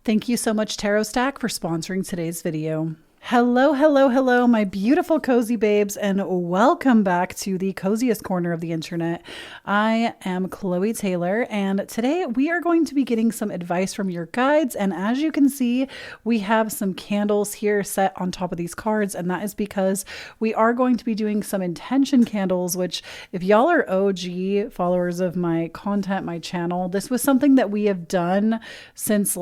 Thank you so much, Tarot Stack, for sponsoring today's video. Hello, hello, hello, my beautiful cozy babes, and welcome back to the coziest corner of the internet. I am Kloee Taylor, and today we are going to be getting some advice from your guides. And as you can see, we have some candles here set on top of these cards, and that is because we are going to be doing some intention candles, which if y'all are OG followers of my content, my channel, this was something that we have done since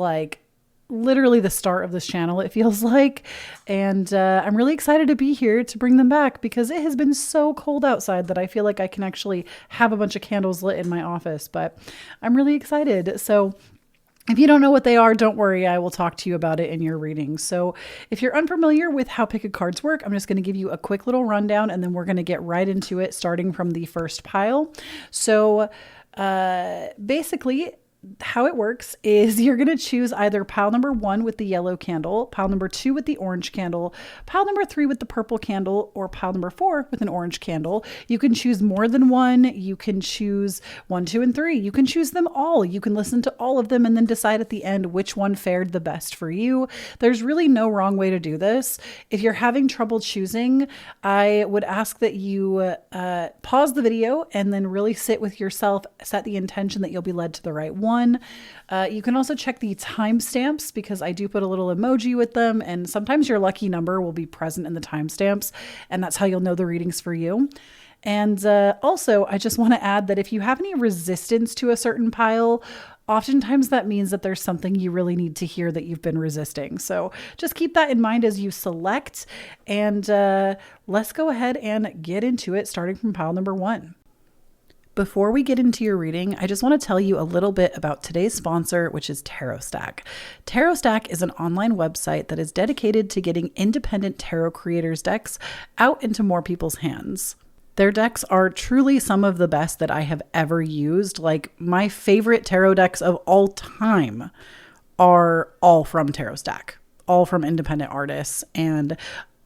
literally the start of this channel, it feels like. And I'm really excited to be here to bring them back because it has been so cold outside that I feel like I can actually have a bunch of candles lit in my office, but I'm really excited. So if you don't know what they are, don't worry, I will talk to you about it in your reading. So if you're unfamiliar with how pick a cards work, I'm just going to give you a quick little rundown and then we're going to get right into it, starting from the first pile. So basically, how it works is you're going to choose either pile number 1 with the yellow candle, pile number 2 with the orange candle, pile number 3 with the purple candle, or pile number 4 with an orange candle. You can choose more than one. You can choose 1, 2, and 3. You can choose them all. You can listen to all of them and then decide at the end which one fared the best for you. There's really no wrong way to do this. If you're having trouble choosing, I would ask that you pause the video and then really sit with yourself, set the intention that you'll be led to the right one. You can also check the timestamps because I do put a little emoji with them, and sometimes your lucky number will be present in the timestamps, and that's how you'll know the readings for you. And also, I just want to add that if you have any resistance to a certain pile, oftentimes that means that there's something you really need to hear that you've been resisting. So just keep that in mind as you select, and let's go ahead and get into it, starting from pile number 1. Before we get into your reading, I just want to tell you a little bit about today's sponsor, which is Tarot Stack. Tarot Stack is an online website that is dedicated to getting independent tarot creators' decks out into more people's hands. Their decks are truly some of the best that I have ever used. Like, my favorite tarot decks of all time are all from Tarot Stack, all from independent artists. And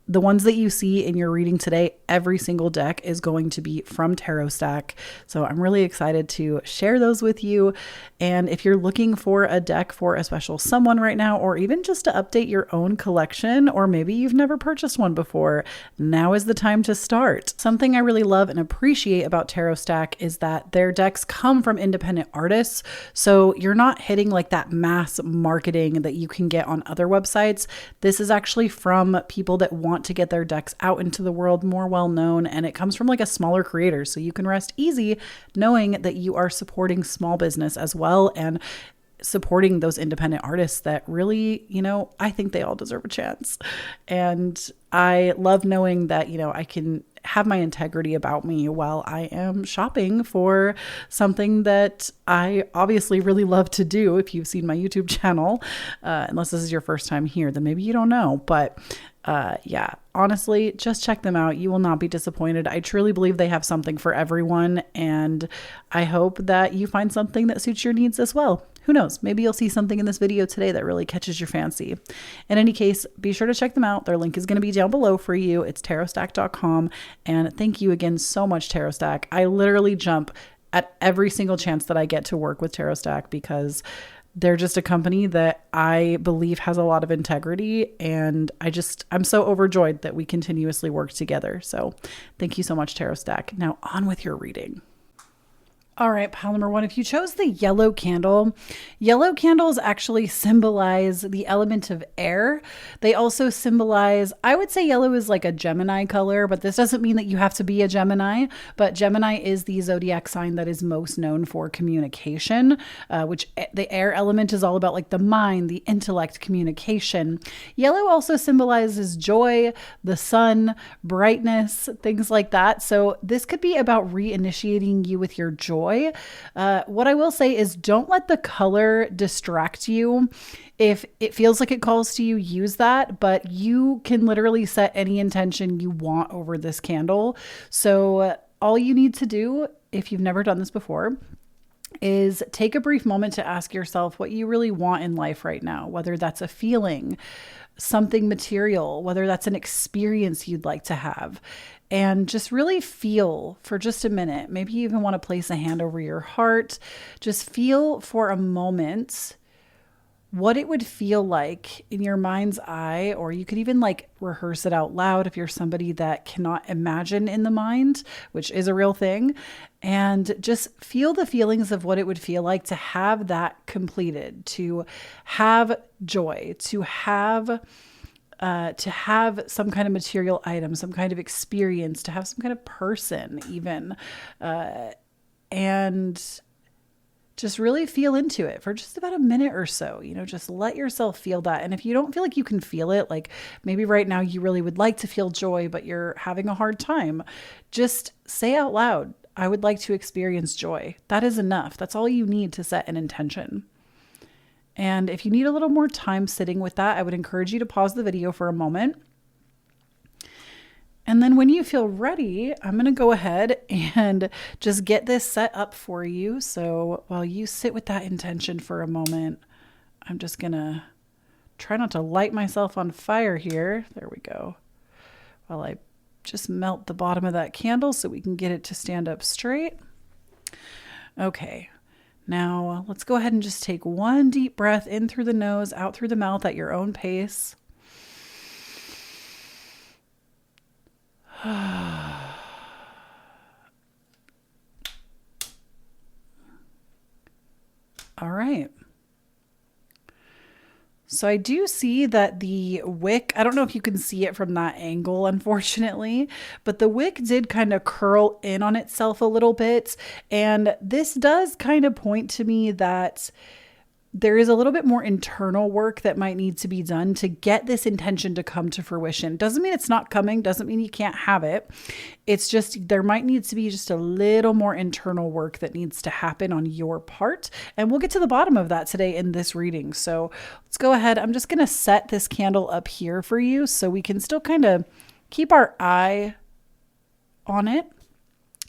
the ones that you see in your reading today, every single deck is going to be from Tarot Stack. So I'm really excited to share those with you. And if you're looking for a deck for a special someone right now, or even just to update your own collection, or maybe you've never purchased one before, now is the time to start. Something I really love and appreciate about Tarot Stack is that their decks come from independent artists. So you're not hitting like that mass marketing that you can get on other websites. This is actually from people that want to get their decks out into the world more well known, and it comes from like a smaller creator, so you can rest easy knowing that you are supporting small business as well and supporting those independent artists that really, I think they all deserve a chance. And I love knowing that, I can have my integrity about me while I am shopping for something that I obviously really love to do. If you've seen my YouTube channel, unless this is your first time here, then maybe you don't know, but yeah, honestly, just check them out. You will not be disappointed. I truly believe they have something for everyone, and I hope that you find something that suits your needs as well. Who knows? Maybe you'll see something in this video today that really catches your fancy. In any case, be sure to check them out. Their link is going to be down below for you. It's tarotstack.com. And thank you again so much, Tarot Stack. I literally jump at every single chance that I get to work with Tarot Stack because they're just a company that I believe has a lot of integrity, and I'm so overjoyed that we continuously work together. So thank you so much, Tarot Stack. Now on with your reading. All right, pile number 1, if you chose the yellow candles actually symbolize the element of air. They also symbolize, I would say yellow is like a Gemini color, but this doesn't mean that you have to be a Gemini, but Gemini is the zodiac sign that is most known for communication, which the air element is all about like the mind, the intellect, communication. Yellow also symbolizes joy, the sun, brightness, things like that. So this could be about reinitiating you with your joy. What I will say is don't let the color distract you. If it feels like it calls to you, use that, but you can literally set any intention you want over this candle. So all you need to do, if you've never done this before, is take a brief moment to ask yourself what you really want in life right now, whether that's a feeling, something material, whether that's an experience you'd like to have. And just really feel for just a minute. Maybe you even want to place a hand over your heart. Just feel for a moment what it would feel like in your mind's eye, or you could even like rehearse it out loud if you're somebody that cannot imagine in the mind, which is a real thing, and just feel the feelings of what it would feel like to have that completed, to have joy, to have some kind of material item, some kind of experience, to have some kind of person even, and just really feel into it for just about a minute or so, just let yourself feel that. And if you don't feel like you can feel it, like maybe right now you really would like to feel joy, but you're having a hard time, just say out loud, I would like to experience joy. That is enough. That's all you need to set an intention. And if you need a little more time sitting with that, I would encourage you to pause the video for a moment. And then when you feel ready, I'm going to go ahead and just get this set up for you. So while you sit with that intention for a moment, I'm just going to try not to light myself on fire here. There we go. While I just melt the bottom of that candle so we can get it to stand up straight. Okay. Now let's go ahead and just take one deep breath in through the nose, out through the mouth at your own pace. All right. So I do see that the wick, I don't know if you can see it from that angle, unfortunately, but the wick did kind of curl in on itself a little bit. And this does kind of point to me that there is a little bit more internal work that might need to be done to get this intention to come to fruition. Doesn't mean it's not coming, doesn't mean you can't have it. It's just there might need to be just a little more internal work that needs to happen on your part. And we'll get to the bottom of that today in this reading. So let's go ahead. I'm just going to set this candle up here for you so we can still kind of keep our eye on it.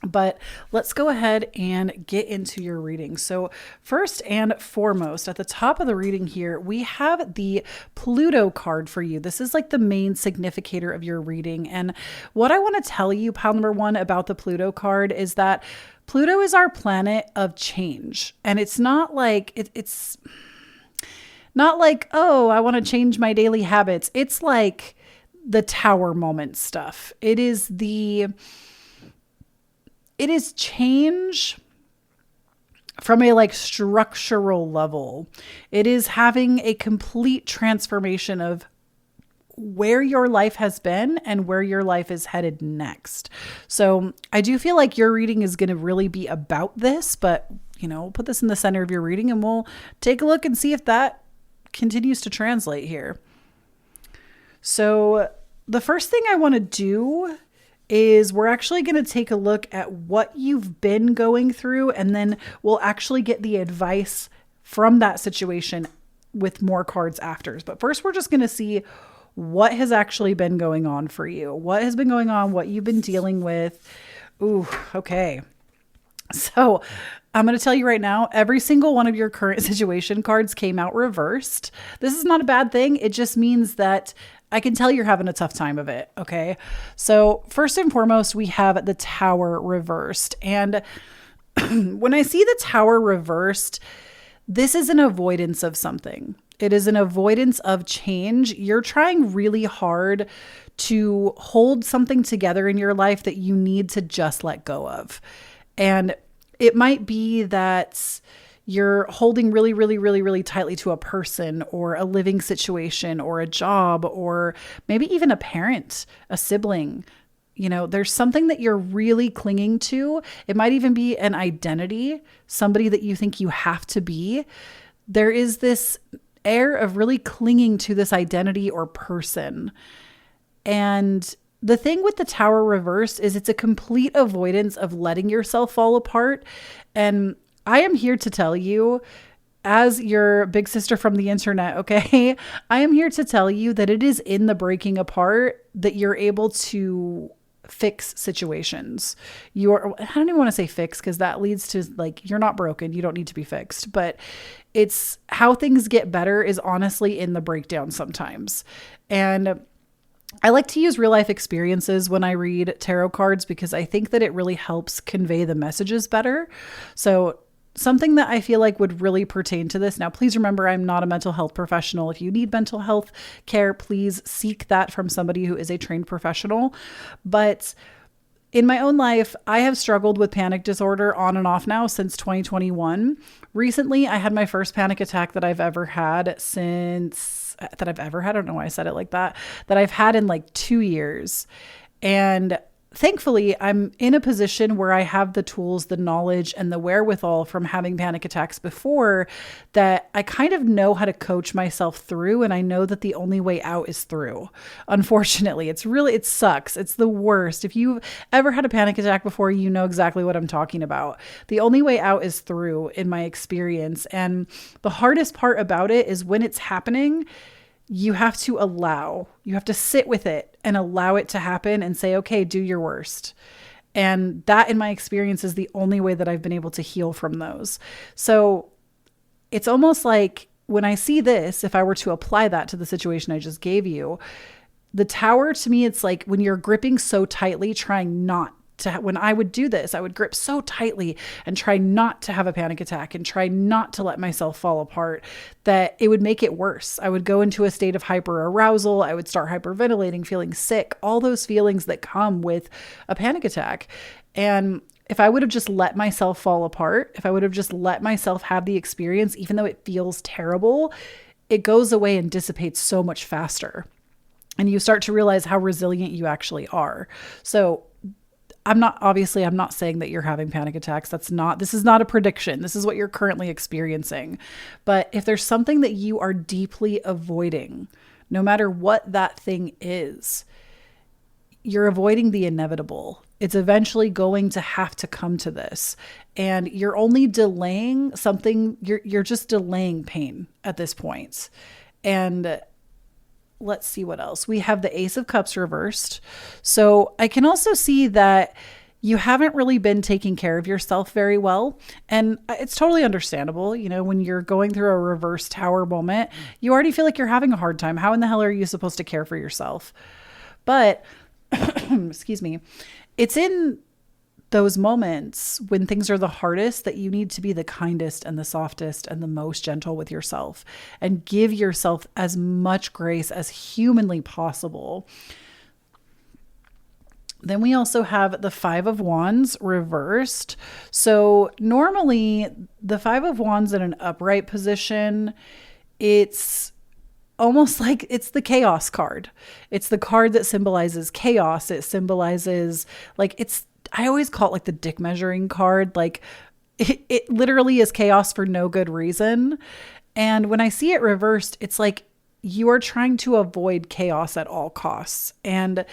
But let's go ahead and get into your reading. So first and foremost, at the top of the reading here, we have the Pluto card for you. This is like the main significator of your reading. And what I want to tell you, pile number one, about the Pluto card is that Pluto is our planet of change. And it's not like, it's not like, oh, I want to change my daily habits. It's like the tower moment stuff. It is change from a like structural level. It is having a complete transformation of where your life has been and where your life is headed next. So I do feel like your reading is going to really be about this, but we'll put this in the center of your reading and we'll take a look and see if that continues to translate here. So the first thing I want to do is we're actually going to take a look at what you've been going through, and then we'll actually get the advice from that situation with more cards after. But first, we're just going to see what has actually been going on for you. What has been going on, what you've been dealing with. Ooh, okay. So I'm going to tell you right now, every single one of your current situation cards came out reversed. This is not a bad thing. It just means that I can tell you're having a tough time of it. Okay. So first and foremost, we have the Tower reversed. And when I see the Tower reversed, this is an avoidance of something. It is an avoidance of change. You're trying really hard to hold something together in your life that you need to just let go of. And it might be that you're holding really, really, really, really tightly to a person or a living situation or a job or maybe even a parent, a sibling. There's something that you're really clinging to. It might even be an identity, somebody that you think you have to be. There is this air of really clinging to this identity or person. And the thing with the Tower reversed is it's a complete avoidance of letting yourself fall apart. And I am here to tell you, as your big sister from the internet, okay, I am here to tell you that it is in the breaking apart that you're able to fix situations. I don't even want to say fix because that leads to like, you're not broken. You don't need to be fixed, but it's how things get better is honestly in the breakdown sometimes. And I like to use real life experiences when I read tarot cards because I think that it really helps convey the messages better. So something that I feel like would really pertain to this. Now, please remember, I'm not a mental health professional. If you need mental health care, please seek that from somebody who is a trained professional. But in my own life, I have struggled with panic disorder on and off now since 2021. Recently, I had my first panic attack that I've ever had I don't know why I said it like that I've had in like 2 years. And thankfully, I'm in a position where I have the tools, the knowledge, and the wherewithal from having panic attacks before, that I kind of know how to coach myself through. And I know that the only way out is through. Unfortunately, it sucks. It's the worst. If you've ever had a panic attack before, you know exactly what I'm talking about. The only way out is through, in my experience. And the hardest part about it is when it's happening, you have to sit with it and allow it to happen and say, okay, do your worst. And that, in my experience, is the only way that I've been able to heal from those. So it's almost like when I see this, if I were to apply that to the situation I just gave you, the tower, to me, it's like when you're gripping so tightly, trying not to, when I would do this, I would grip so tightly and try not to have a panic attack and try not to let myself fall apart, that it would make it worse. I would go into a state of hyper arousal. I would start hyperventilating, feeling sick, all those feelings that come with a panic attack. And if I would have just let myself fall apart, if I would have just let myself have the experience, even though it feels terrible, it goes away and dissipates so much faster. And you start to realize how resilient you actually are. So I'm not saying that you're having panic attacks. This is not a prediction. This is what you're currently experiencing. But if there's something that you are deeply avoiding, no matter what that thing is, you're avoiding the inevitable. It's eventually going to have to come to this. And you're only delaying something. You're just delaying pain at this point. And let's see what else. We have the Ace of Cups reversed. So I can also see that you haven't really been taking care of yourself very well. And it's totally understandable. You know, when you're going through a reverse tower moment, you already feel like you're having a hard time. How in the hell are you supposed to care for yourself? But, excuse me, it's in those moments when things are the hardest that you need to be the kindest and the softest and the most gentle with yourself, and give yourself as much grace as humanly possible. Then we also have the Five of Wands reversed. So normally the Five of Wands in an upright position, it's almost like it's the chaos card. It's the card that symbolizes chaos. It symbolizes, like, I always call it like the dick measuring card. Like it literally is chaos for no good reason. And when I see it reversed, it's like you are trying to avoid chaos at all costs. And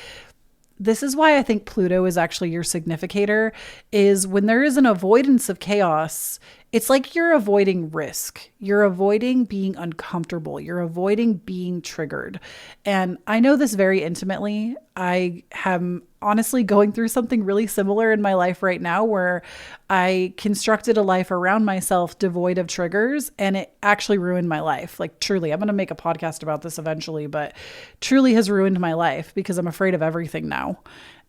this is why I think Pluto is actually your significator, is when there is an avoidance of chaos, it's like you're avoiding risk. You're avoiding being uncomfortable. You're avoiding being triggered. And I know this very intimately. I am honestly going through something really similar in my life right now, where I constructed a life around myself devoid of triggers, and it actually ruined my life. Like, truly, I'm going to make a podcast about this eventually, but truly has ruined my life because I'm afraid of everything now.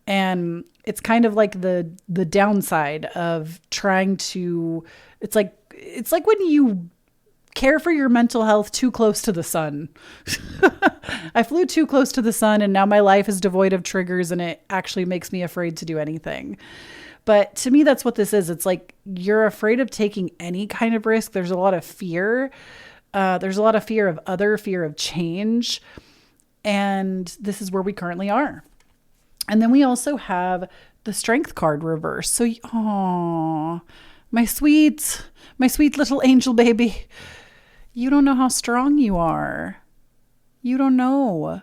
And it's kind of like the downside of trying to, it's like when you care for your mental health too close to the sun. I flew too close to the sun, and now my life is devoid of triggers, and it actually makes me afraid to do anything. But to me, that's what this is. It's like you're afraid of taking any kind of risk. There's a lot of fear. There's a lot of fear of change. And this is where we currently are. And then we also have the Strength card reverse. So, my sweet little angel baby, you don't know how strong you are. You don't know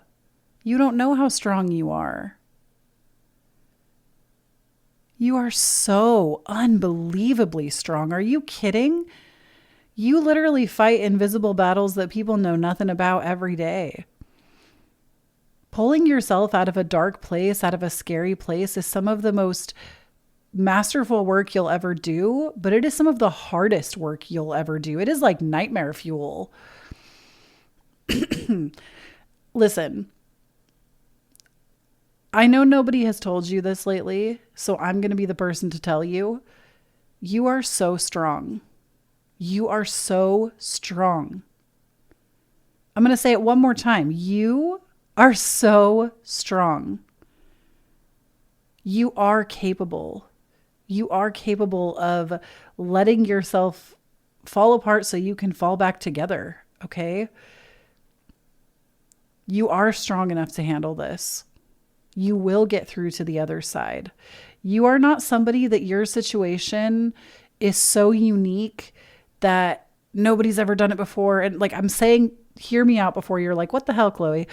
how strong you are. You are so unbelievably strong. Are you kidding? You literally fight invisible battles that people know nothing about every day. Pulling yourself out of a dark place, out of a scary place, is some of the most masterful work you'll ever do, but it is some of the hardest work you'll ever do. It is like nightmare fuel. Listen, I know nobody has told you this lately, so I'm going to be the person to tell you. You are so strong. You are so strong. I'm going to say it one more time. You are so strong. You are capable. You are capable of letting yourself fall apart so you can fall back together. Okay? You are strong enough to handle this. You will get through to the other side. You are not somebody that your situation is so unique that nobody's ever done it before. And like I'm saying, hear me out before you're like, what the hell, Kloee?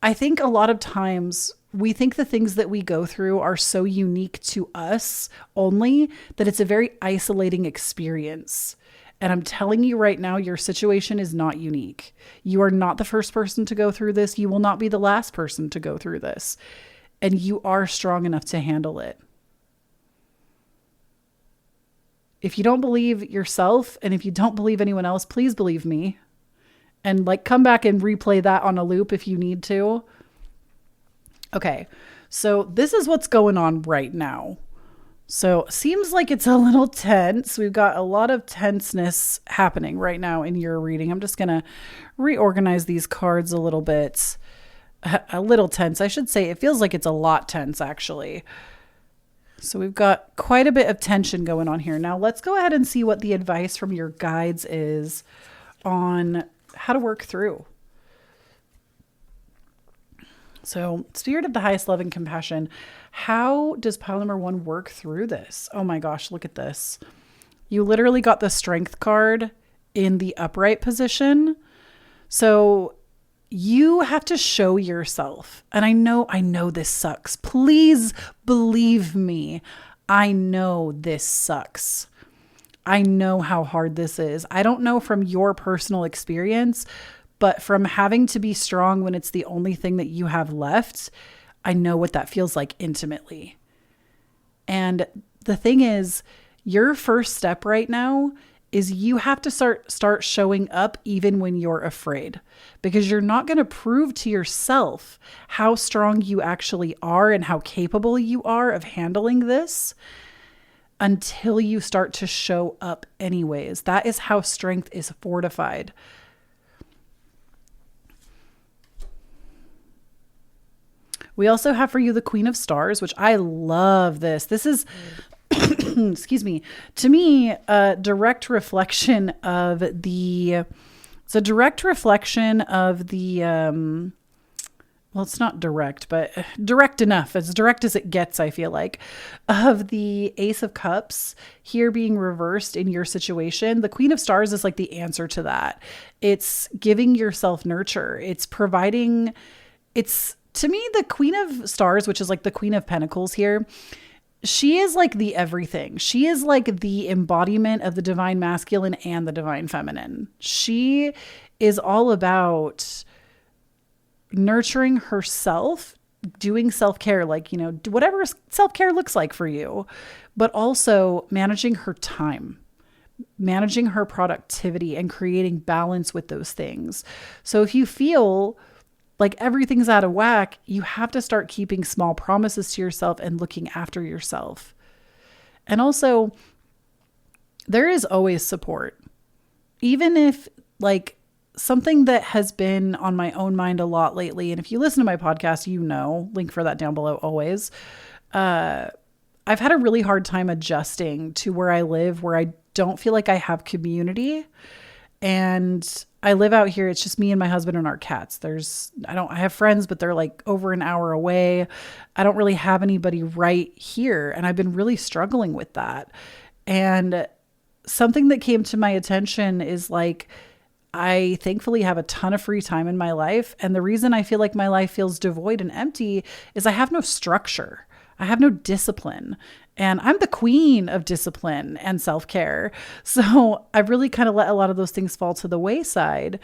I think a lot of times we think the things that we go through are so unique to us only that it's a very isolating experience. And I'm telling you right now, your situation is not unique. You are not the first person to go through this. You will not be the last person to go through this. And you are strong enough to handle it. If you don't believe yourself and if you don't believe anyone else, please believe me. And like come back and replay that on a loop if you need to. Okay, so this is what's going on right now. So seems like it's a little tense. We've got a lot of tenseness happening right now in your reading. I'm just going to reorganize these cards a little bit. A little tense, I should say. It feels like it's a lot tense, actually. So we've got quite a bit of tension going on here. Now let's go ahead and see what the advice from your guides is on how to work through. So Spirit of the highest love and compassion. How does pile number 1 work through this? Oh my gosh, look at this. You literally got the strength card in the upright position. So you have to show yourself. And I know this sucks. Please believe me. I know this sucks. I know how hard this is. I don't know from your personal experience, but from having to be strong when it's the only thing that you have left, I know what that feels like intimately. And the thing is, your first step right now is you have to start showing up even when you're afraid, because you're not going to prove to yourself how strong you actually are and how capable you are of handling this until you start to show up anyways. That is how strength is fortified. We also have for you the Queen of Stars, which I love this. This is, excuse me, to me, a direct reflection of the, it's a direct reflection of the, well, it's not direct, but direct enough, as direct as it gets, I feel like, of the Ace of Cups here being reversed in your situation. The Queen of Stars is like the answer to that. It's giving yourself nurture. It's providing, it's, to me, the Queen of Stars, which is like the Queen of Pentacles here, she is like the everything. She is like the embodiment of the divine masculine and the divine feminine. She is all about nurturing herself, doing self-care, like, you know, whatever self-care looks like for you, but also managing her time, managing her productivity and creating balance with those things. So if you feel like everything's out of whack, you have to start keeping small promises to yourself and looking after yourself. And also, there is always support. Even if like something that has been on my own mind a lot lately, and if you listen to my podcast, you know, link for that down below always. I've had a really hard time adjusting to where I live, where I don't feel like I have community. And I live out here. It's just me and my husband and our cats. I have friends, but they're like over an hour away. I don't really have anybody right here. And I've been really struggling with that. And something that came to my attention is like, I thankfully have a ton of free time in my life. And the reason I feel like my life feels devoid and empty is I have no structure. I have no discipline. And I'm the queen of discipline and self-care. So I've really kind of let a lot of those things fall to the wayside.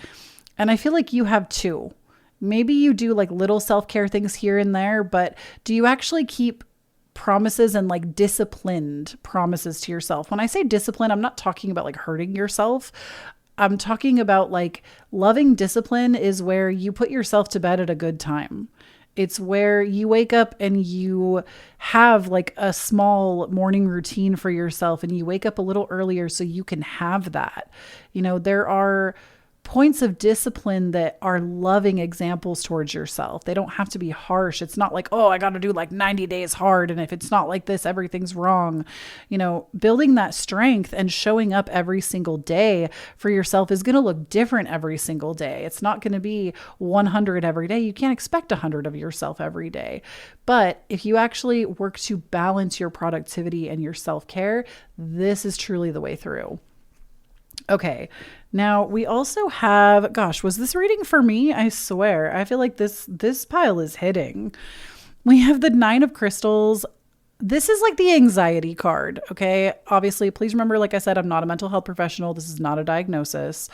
And I feel like you have too. Maybe you do like little self-care things here and there, but do you actually keep promises and like disciplined promises to yourself? When I say discipline, I'm not talking about like hurting yourself. I'm talking about like loving discipline is where you put yourself to bed at a good time. It's where you wake up and you have like a small morning routine for yourself, and you wake up a little earlier so you can have that. There are points of discipline that are loving examples towards yourself. They don't have to be harsh. It's not like, oh, I got to do like 90 days hard, and if it's not like this, everything's wrong. Building that strength and showing up every single day for yourself is going to look different every single day. It's not going to be 100 every day. You can't expect 100 of yourself every day. But if you actually work to balance your productivity and your self-care, this is truly the way through. Okay. Now we also have, gosh, was this reading for me? I swear. I feel like this pile is hitting. We have the 9 of Crystals. This is like the anxiety card. Okay. Obviously, please remember, like I said, I'm not a mental health professional. This is not a diagnosis,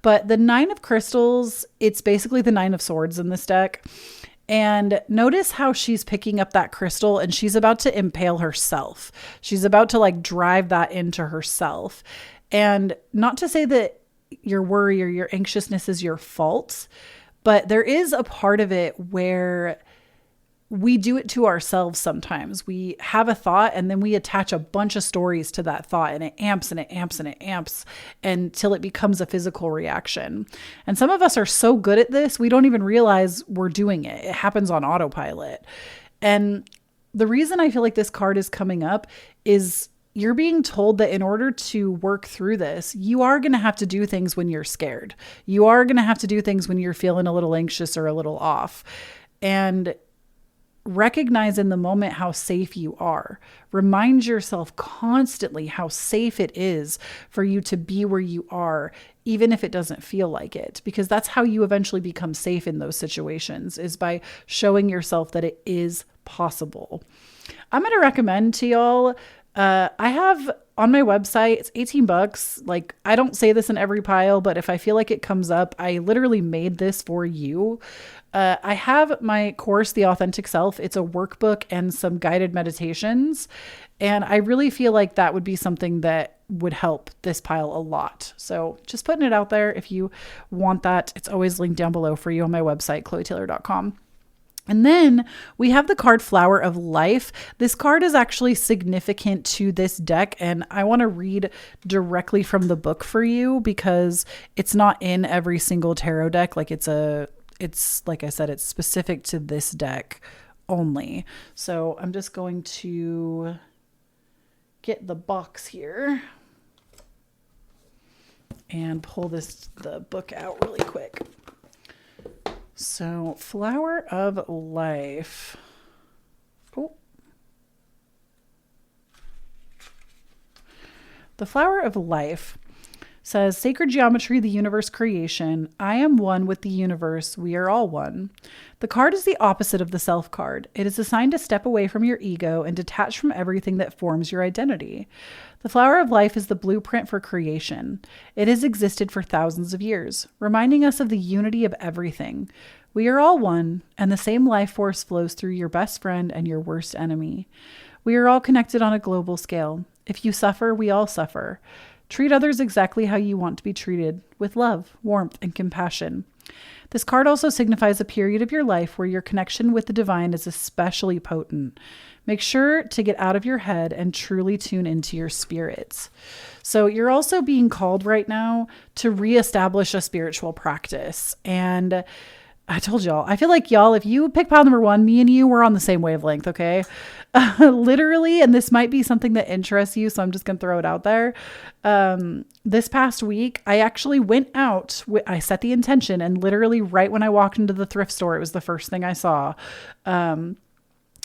but the 9 of Crystals, it's basically the 9 of Swords in this deck. And notice how she's picking up that crystal and she's about to impale herself. She's about to like drive that into herself. And not to say that your worry or your anxiousness is your fault, but there is a part of it where we do it to ourselves sometimes. We have a thought and then we attach a bunch of stories to that thought, and it amps and it amps and it amps until it becomes a physical reaction. And some of us are so good at this, we don't even realize we're doing it. It happens on autopilot. And the reason I feel like this card is coming up is you're being told that in order to work through this, you are going to have to do things when you're scared. You are going to have to do things when you're feeling a little anxious or a little off. And recognize in the moment how safe you are. Remind yourself constantly how safe it is for you to be where you are, even if it doesn't feel like it, because that's how you eventually become safe in those situations, is by showing yourself that it is possible. I'm going to recommend to y'all, I have on my website, it's $18. Like, I don't say this in every pile, but if I feel like it comes up, I literally made this for you. I have my course, The Authentic Self. It's a workbook and some guided meditations. And I really feel like that would be something that would help this pile a lot. So just putting it out there. If you want that, it's always linked down below for you on my website, KhloeTaylor.com. And then we have the card Flower of Life. This card is actually significant to this deck, and I want to read directly from the book for you because it's not in every single tarot deck. Like it's like I said, it's specific to this deck only. So I'm just going to get the box here and pull the book out really quick. So, Flower of Life. Oh. The Flower of Life says, sacred geometry, the universe creation. I am one with the universe. We are all one. The card is the opposite of the self card. It is assigned to step away from your ego and detach from everything that forms your identity. The flower of life is the blueprint for creation. It has existed for thousands of years, reminding us of the unity of everything. We are all one, and the same life force flows through your best friend and your worst enemy. We are all connected on a global scale. If you suffer, we all suffer. Treat others exactly how you want to be treated, with love, warmth, and compassion. This card also signifies a period of your life where your connection with the divine is especially potent. Make sure to get out of your head and truly tune into your spirits. So you're also being called right now to reestablish a spiritual practice. And I told y'all, I feel like y'all, if you pick pile number 1, me and you, we're on the same wavelength, okay? Literally, and this might be something that interests you, so I'm just going to throw it out there. This past week, I actually went out, I set the intention, and literally right when I walked into the thrift store, it was the first thing I saw.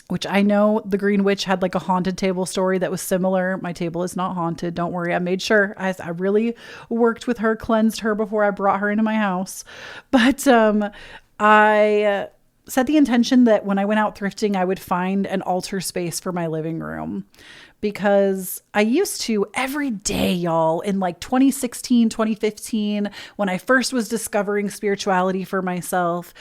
Which I know the Green Witch had like a haunted table story that was similar. My table is not haunted. Don't worry. I made sure I really worked with her, cleansed her before I brought her into my house. But I set the intention that when I went out thrifting, I would find an altar space for my living room, because I used to every day, y'all, in like 2016, 2015, when I first was discovering spirituality for myself,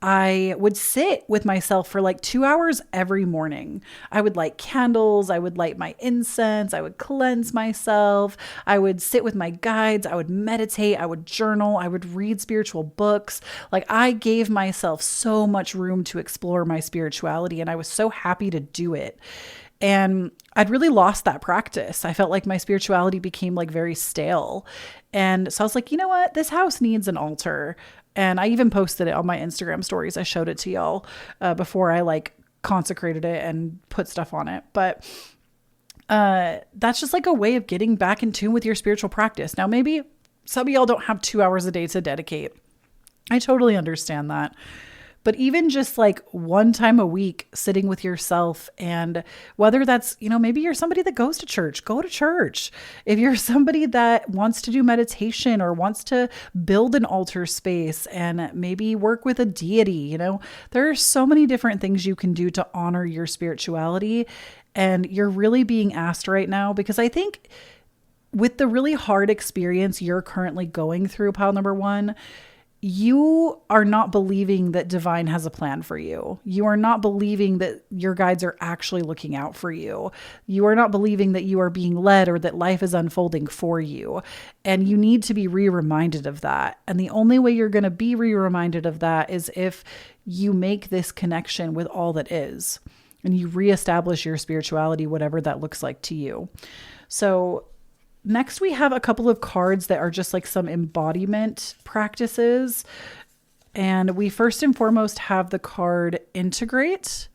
I would sit with myself for like 2 hours every morning. I would light candles. I would light my incense. I would cleanse myself. I would sit with my guides. I would meditate. I would journal. I would read spiritual books. Like I gave myself so much room to explore my spirituality, and I was so happy to do it. And I'd really lost that practice. I felt like my spirituality became like very stale. And so I was like, you know what? This house needs an altar. And I even posted it on my Instagram stories. I showed it to y'all before I like consecrated it and put stuff on it. But that's just like a way of getting back in tune with your spiritual practice. Now, maybe some of y'all don't have 2 hours a day to dedicate. I totally understand that. But even just like one time a week sitting with yourself, and whether that's, maybe you're somebody that goes to church, go to church. If you're somebody that wants to do meditation or wants to build an altar space and maybe work with a deity, there are so many different things you can do to honor your spirituality. And you're really being asked right now, because I think with the really hard experience you're currently going through, pile number one, you are not believing that divine has a plan for you. You are not believing that your guides are actually looking out for you. You are not believing that you are being led or that life is unfolding for you. And you need to be re-reminded of that. And the only way you're going to be re-reminded of that is if you make this connection with all that is, and you reestablish your spirituality, whatever that looks like to you. So next, we have a couple of cards that are just like some embodiment practices. And we first and foremost have the card Integrate.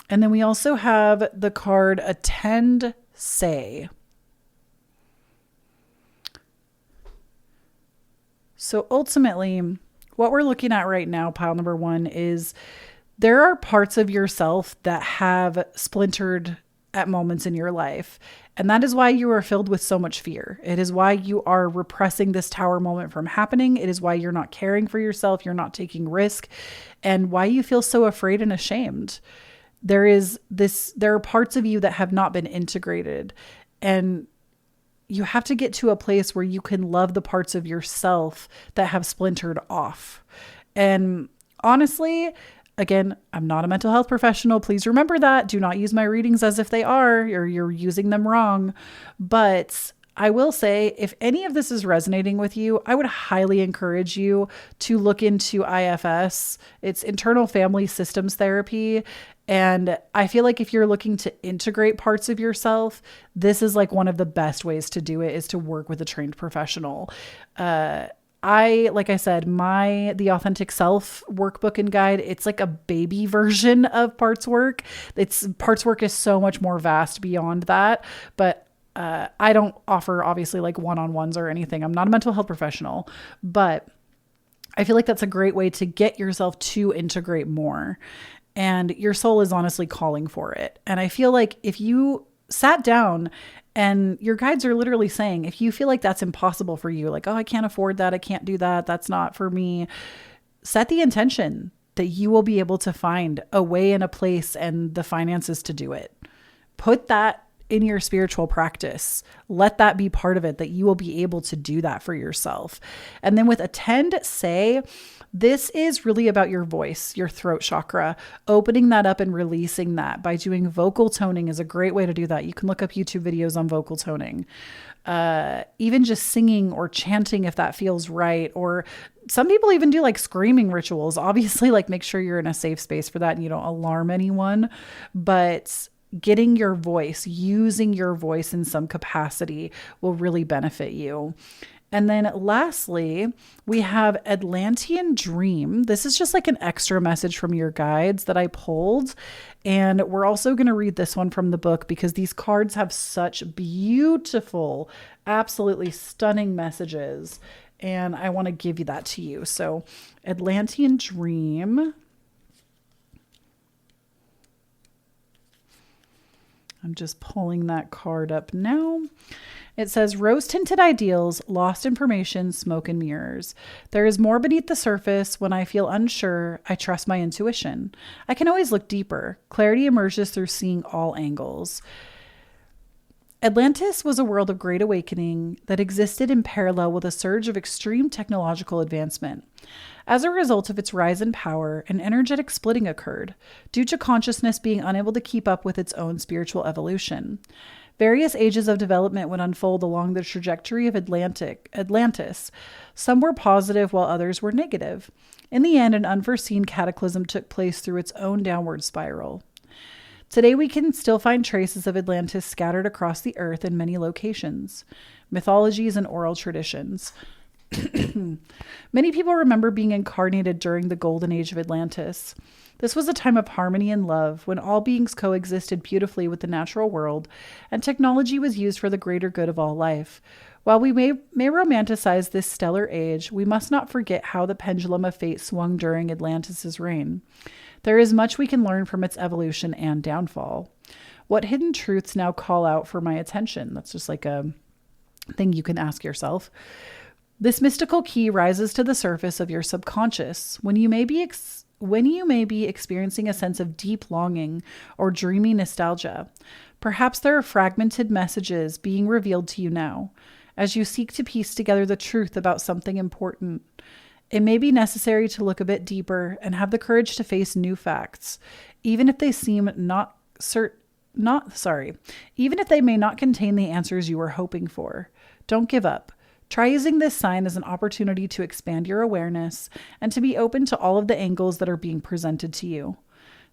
And then we also have the card Attend, Say. So ultimately, what we're looking at right now, pile number one, is there are parts of yourself that have splintered at moments in your life. And that is why you are filled with so much fear. It is why you are repressing this tower moment from happening. It is why you're not caring for yourself. You're not taking risk, and why you feel so afraid and ashamed. There are parts of you that have not been integrated, and you have to get to a place where you can love the parts of yourself that have splintered off. And honestly, again, I'm not a mental health professional. Please remember that. Do not use my readings as if they are, or you're using them wrong. But I will say, if any of this is resonating with you, I would highly encourage you to look into IFS. It's internal family systems therapy. And I feel like if you're looking to integrate parts of yourself, this is like one of the best ways to do it, is to work with a trained professional. Like I said, the Authentic Self workbook and guide, it's like a baby version of Parts Work. Parts Work is so much more vast beyond that, but I don't offer obviously like one-on-ones or anything. I'm not a mental health professional, but I feel like that's a great way to get yourself to integrate more. And your soul is honestly calling for it. And I feel like if you sat down and your guides are literally saying, if you feel like that's impossible for you, like, oh, I can't afford that, I can't do that, that's not for me, set the intention that you will be able to find a way and a place and the finances to do it. Put that in your spiritual practice. Let that be part of it, that you will be able to do that for yourself. And then with Attend, Say, this is really about your voice, your throat chakra, opening that up and releasing that by doing vocal toning is a great way to do that. You can look up YouTube videos on vocal toning, even just singing or chanting if that feels right. Or some people even do like screaming rituals. Obviously, like make sure you're in a safe space for that and you don't alarm anyone, but getting your voice, using your voice in some capacity will really benefit you. And then lastly, we have Atlantean Dream. This is just like an extra message from your guides that I pulled. And we're also going to read this one from the book because these cards have such beautiful, absolutely stunning messages. And I want to give you that to you. So Atlantean Dream. I'm just pulling that card up now. It says, rose-tinted ideals, lost information, smoke and mirrors. There is more beneath the surface. When I feel unsure, I trust my intuition. I can always look deeper. Clarity emerges through seeing all angles. Atlantis was a world of great awakening that existed in parallel with a surge of extreme technological advancement. As a result of its rise in power, an energetic splitting occurred, due to consciousness being unable to keep up with its own spiritual evolution. Various ages of development would unfold along the trajectory of Atlantis. Some were positive while others were negative. In the end, an unforeseen cataclysm took place through its own downward spiral. Today, we can still find traces of Atlantis scattered across the earth in many locations, mythologies, and oral traditions. Many people remember being incarnated during the golden age of Atlantis. This was a time of harmony and love, when all beings coexisted beautifully with the natural world, and technology was used for the greater good of all life. While we may romanticize this stellar age, we must not forget how the pendulum of fate swung during Atlantis' reign. There is much we can learn from its evolution and downfall. What hidden truths now call out for my attention? That's just like a thing you can ask yourself. This mystical key rises to the surface of your subconscious when you may be experiencing a sense of deep longing or dreamy nostalgia. Perhaps there are fragmented messages being revealed to you now, as you seek to piece together the truth about something important. It may be necessary to look a bit deeper and have the courage to face new facts, even if they seem even if they may not contain the answers you were hoping for. Don't give up. Try using this sign as an opportunity to expand your awareness and to be open to all of the angles that are being presented to you.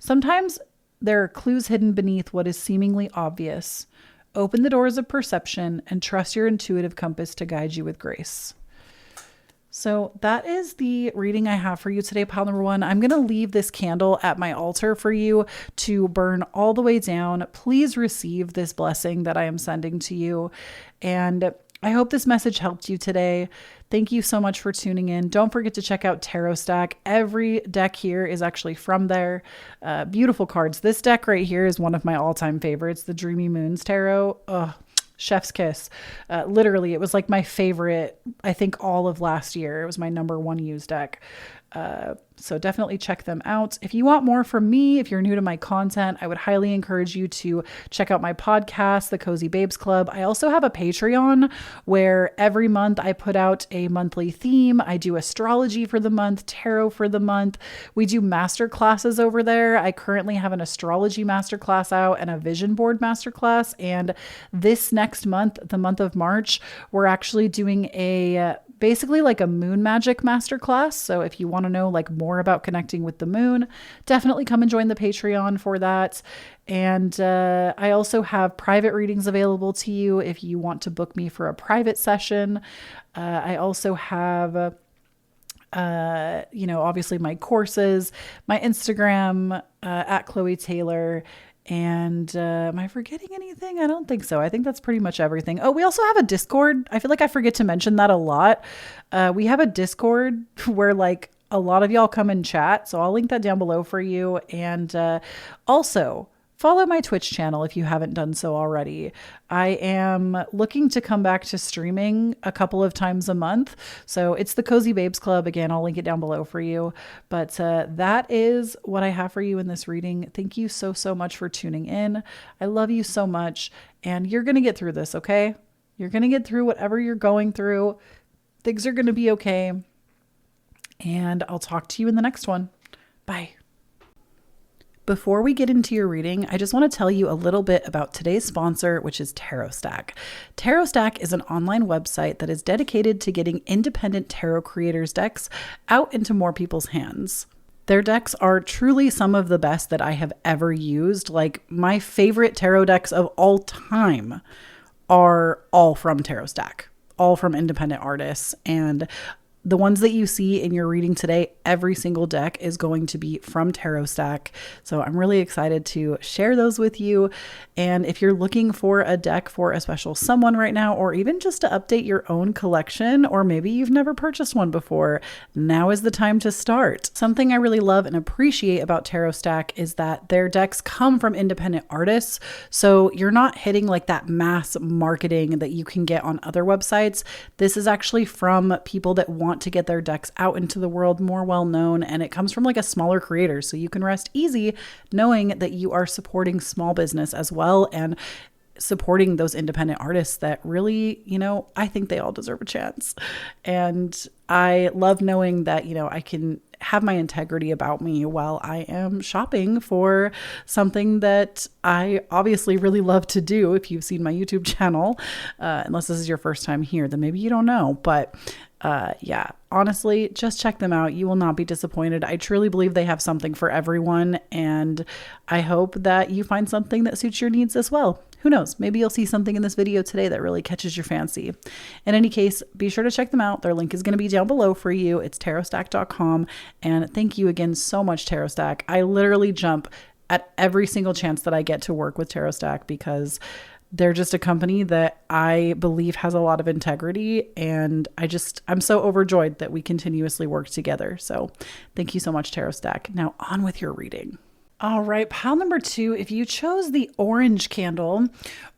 Sometimes there are clues hidden beneath what is seemingly obvious. Open the doors of perception and trust your intuitive compass to guide you with grace. So that is the reading I have for you today, pile number one. I'm going to leave this candle at my altar for you to burn all the way down. Please receive this blessing that I am sending to you. And I hope this message helped you today. Thank you so much for tuning in. Don't forget to check out Tarot Stack. Every deck here is actually from there. Beautiful cards. This deck right here is one of my all-time favorites, the Dreamy Moons Tarot. Chef's kiss. Literally, it was like my favorite, I think, all of last year. It was my number one used deck. So definitely check them out. If you want more from me, if you're new to my content, I would highly encourage you to check out my podcast, The Cozy Babes Club. I also have a Patreon where every month I put out a monthly theme. I do astrology for the month, tarot for the month. We do master classes over there. I currently have an astrology masterclass out and a vision board masterclass. And this next month, the month of March, we're actually doing basically like a moon magic masterclass. So if you want to know like more about connecting with the moon, definitely come and join the Patreon for that. And I also have private readings available to you if you want to book me for a private session. I also have obviously my courses, my Instagram at Kloee Taylor. And am I forgetting anything? I don't think so. I think that's pretty much everything. Oh, we also have a Discord. I feel like I forget to mention that a lot. We have a Discord where like a lot of y'all come and chat. So I'll link that down below for you. And also follow my Twitch channel if you haven't done so already. I am looking to come back to streaming a couple of times a month. So it's the Cozy Babes Club. Again, I'll link it down below for you. But that is what I have for you in this reading. Thank you so, so much for tuning in. I love you so much. And you're going to get through this, okay? You're going to get through whatever you're going through. Things are going to be okay. And I'll talk to you in the next one. Bye. Before we get into your reading, I just want to tell you a little bit about today's sponsor, which is Tarot Stack. Tarot Stack is an online website that is dedicated to getting independent tarot creators' decks out into more people's hands. Their decks are truly some of the best that I have ever used. Like my favorite tarot decks of all time are all from Tarot Stack, all from independent artists. And the ones that you see in your reading today, every single deck is going to be from Tarot Stack. So I'm really excited to share those with you. And if you're looking for a deck for a special someone right now, or even just to update your own collection, or maybe you've never purchased one before, now is the time to start. Something I really love and appreciate about Tarot Stack is that their decks come from independent artists. So you're not hitting like that mass marketing that you can get on other websites. This is actually from people that want to get their decks out into the world more well known, and it comes from like a smaller creator, so you can rest easy knowing that you are supporting small business as well. And supporting those independent artists that really, I think they all deserve a chance. And I love knowing that, I can have my integrity about me while I am shopping for something that I obviously really love to do. If you've seen my YouTube channel, unless this is your first time here, then maybe you don't know. But yeah, honestly, just check them out. You will not be disappointed. I truly believe they have something for everyone. And I hope that you find something that suits your needs as well. Who knows? Maybe you'll see something in this video today that really catches your fancy. In any case, be sure to check them out. Their link is going to be down below for you. It's tarotstack.com. And thank you again so much, TarotStack. I literally jump at every single chance that I get to work with TarotStack because they're just a company that I believe has a lot of integrity, and I'm so overjoyed that we continuously work together. So thank you so much, TarotStack. Now on with your reading. All right, pile number 2, if you chose the orange candle,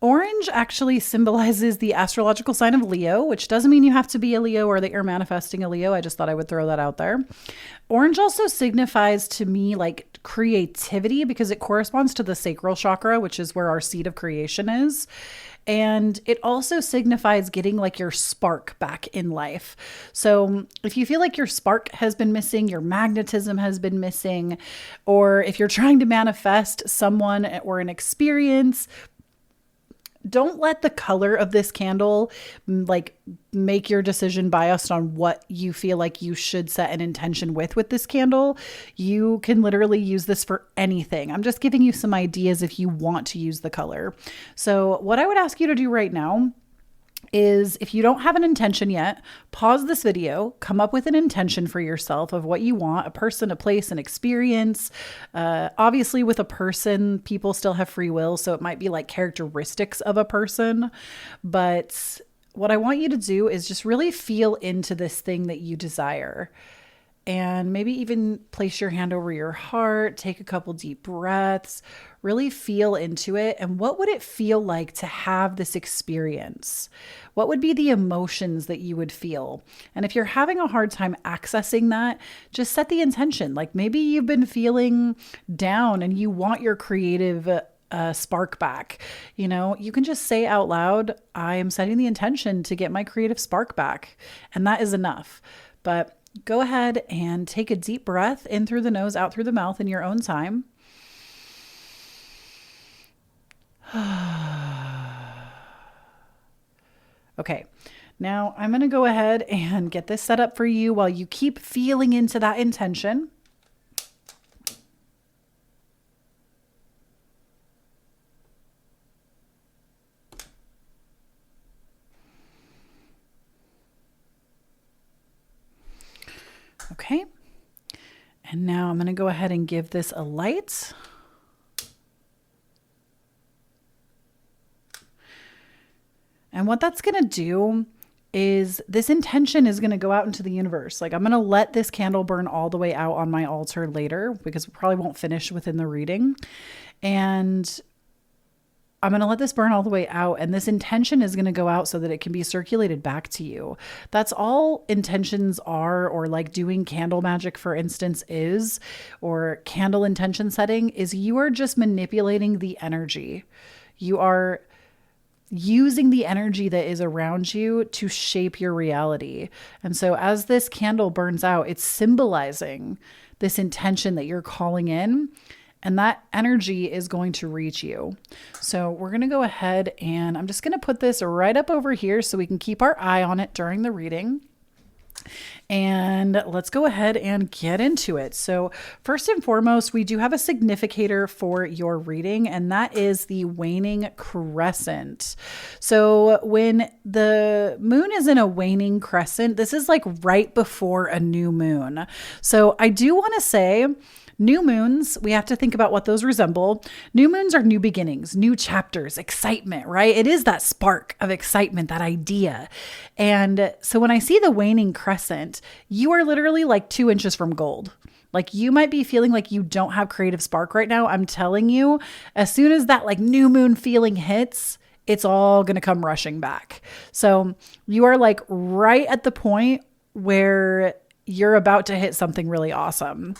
orange actually symbolizes the astrological sign of Leo, which doesn't mean you have to be a Leo or that you're manifesting a Leo. I just thought I would throw that out there. Orange also signifies to me like creativity because it corresponds to the sacral chakra, which is where our seat of creation is. And it also signifies getting like your spark back in life. So if you feel like your spark has been missing, your magnetism has been missing, or if you're trying to manifest someone or an experience, don't let the color of this candle like make your decision biased on what you feel like you should set an intention with this candle. You can literally use this for anything. I'm just giving you some ideas if you want to use the color. So what I would ask you to do right now is, if you don't have an intention yet, pause this video, come up with an intention for yourself of what you want, a person, a place, an experience. Obviously with a person, people still have free will. So it might be like characteristics of a person, but what I want you to do is just really feel into this thing that you desire. And maybe even place your hand over your heart, take a couple deep breaths, really feel into it. And what would it feel like to have this experience? What would be the emotions that you would feel? And if you're having a hard time accessing that, just set the intention. Like maybe you've been feeling down and you want your creative spark back. You can just say out loud, I am setting the intention to get my creative spark back. And that is enough. But go ahead and take a deep breath in through the nose, out through the mouth in your own time. Okay, now I'm going to go ahead and get this set up for you while you keep feeling into that intention. Okay, and now I'm going to go ahead and give this a light. And what that's going to do is this intention is going to go out into the universe. Like I'm going to let this candle burn all the way out on my altar later because we probably won't finish within the reading. And I'm going to let this burn all the way out, and this intention is going to go out so that it can be circulated back to you. That's all intentions are, or like doing candle magic, for instance, is, or candle intention setting is, you are just manipulating the energy. You are using the energy that is around you to shape your reality. And so as this candle burns out, it's symbolizing this intention that you're calling in. And that energy is going to reach you. So we're going to go ahead and I'm just going to put this right up over here so we can keep our eye on it during the reading. And let's go ahead and get into it. So first and foremost, we do have a significator for your reading, and that is the waning crescent. So when the moon is in a waning crescent, this is like right before a new moon. So I do want to say, new moons, we have to think about what those resemble. New moons are new beginnings, new chapters, excitement, right? It is that spark of excitement, that idea. And so when I see the waning crescent, you are literally like 2 inches from gold. Like you might be feeling like you don't have creative spark right now. I'm telling you, as soon as that like new moon feeling hits, it's all going to come rushing back. So you are like right at the point where you're about to hit something really awesome.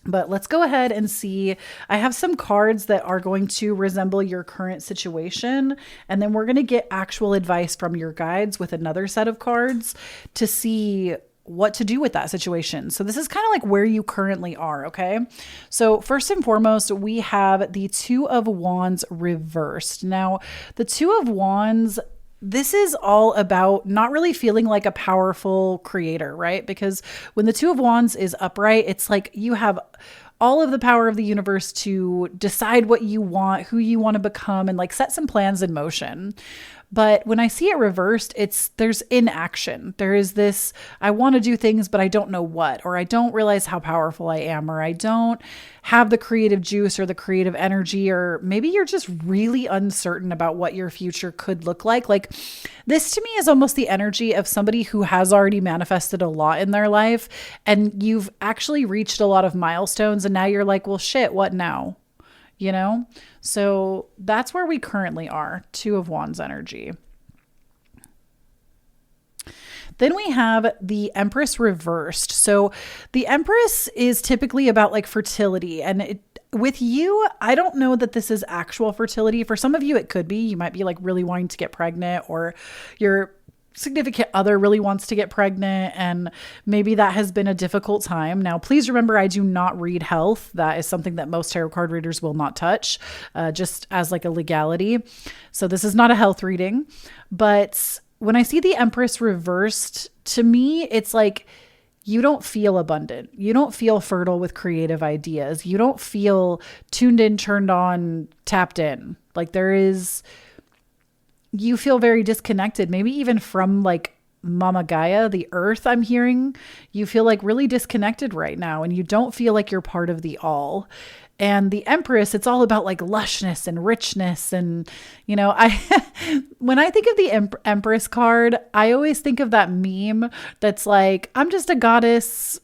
But let's go ahead and see. I have some cards that are going to resemble your current situation. And then we're going to get actual advice from your guides with another set of cards to see what to do with that situation. So this is kind of like where you currently are. Okay. So first and foremost, we have the Two of Wands reversed. Now, the Two of Wands, this is all about not really feeling like a powerful creator, right? Because when the Two of Wands is upright, it's like you have all of the power of the universe to decide what you want, who you want to become, and like set some plans in motion. But when I see it reversed, there's inaction. There is this, I want to do things, but I don't know what, or I don't realize how powerful I am, or I don't have the creative juice or the creative energy, or maybe you're just really uncertain about what your future could look like. Like this to me is almost the energy of somebody who has already manifested a lot in their life, and you've actually reached a lot of milestones, and now you're like, well, shit, what now? You know? So that's where we currently are. Two of Wands energy. Then we have the Empress reversed. So the Empress is typically about like fertility, and with you, I don't know that this is actual fertility. For some of you, it could be. You might be like really wanting to get pregnant, or your significant other really wants to get pregnant, and maybe that has been a difficult time. Now, please remember, I do not read health. That is something that most tarot card readers will not touch, just as like a legality. So this is not a health reading. But when I see the Empress reversed, to me, it's like you don't feel abundant. You don't feel fertile with creative ideas. You don't feel tuned in, turned on, tapped in. Like you feel very disconnected, maybe even from like Mama Gaia, the earth. I'm hearing you feel like really disconnected right now, and you don't feel like you're part of the all. And the Empress, it's all about like lushness and richness. And, you know, when I think of the Empress card, I always think of that meme that's like, I'm just a goddess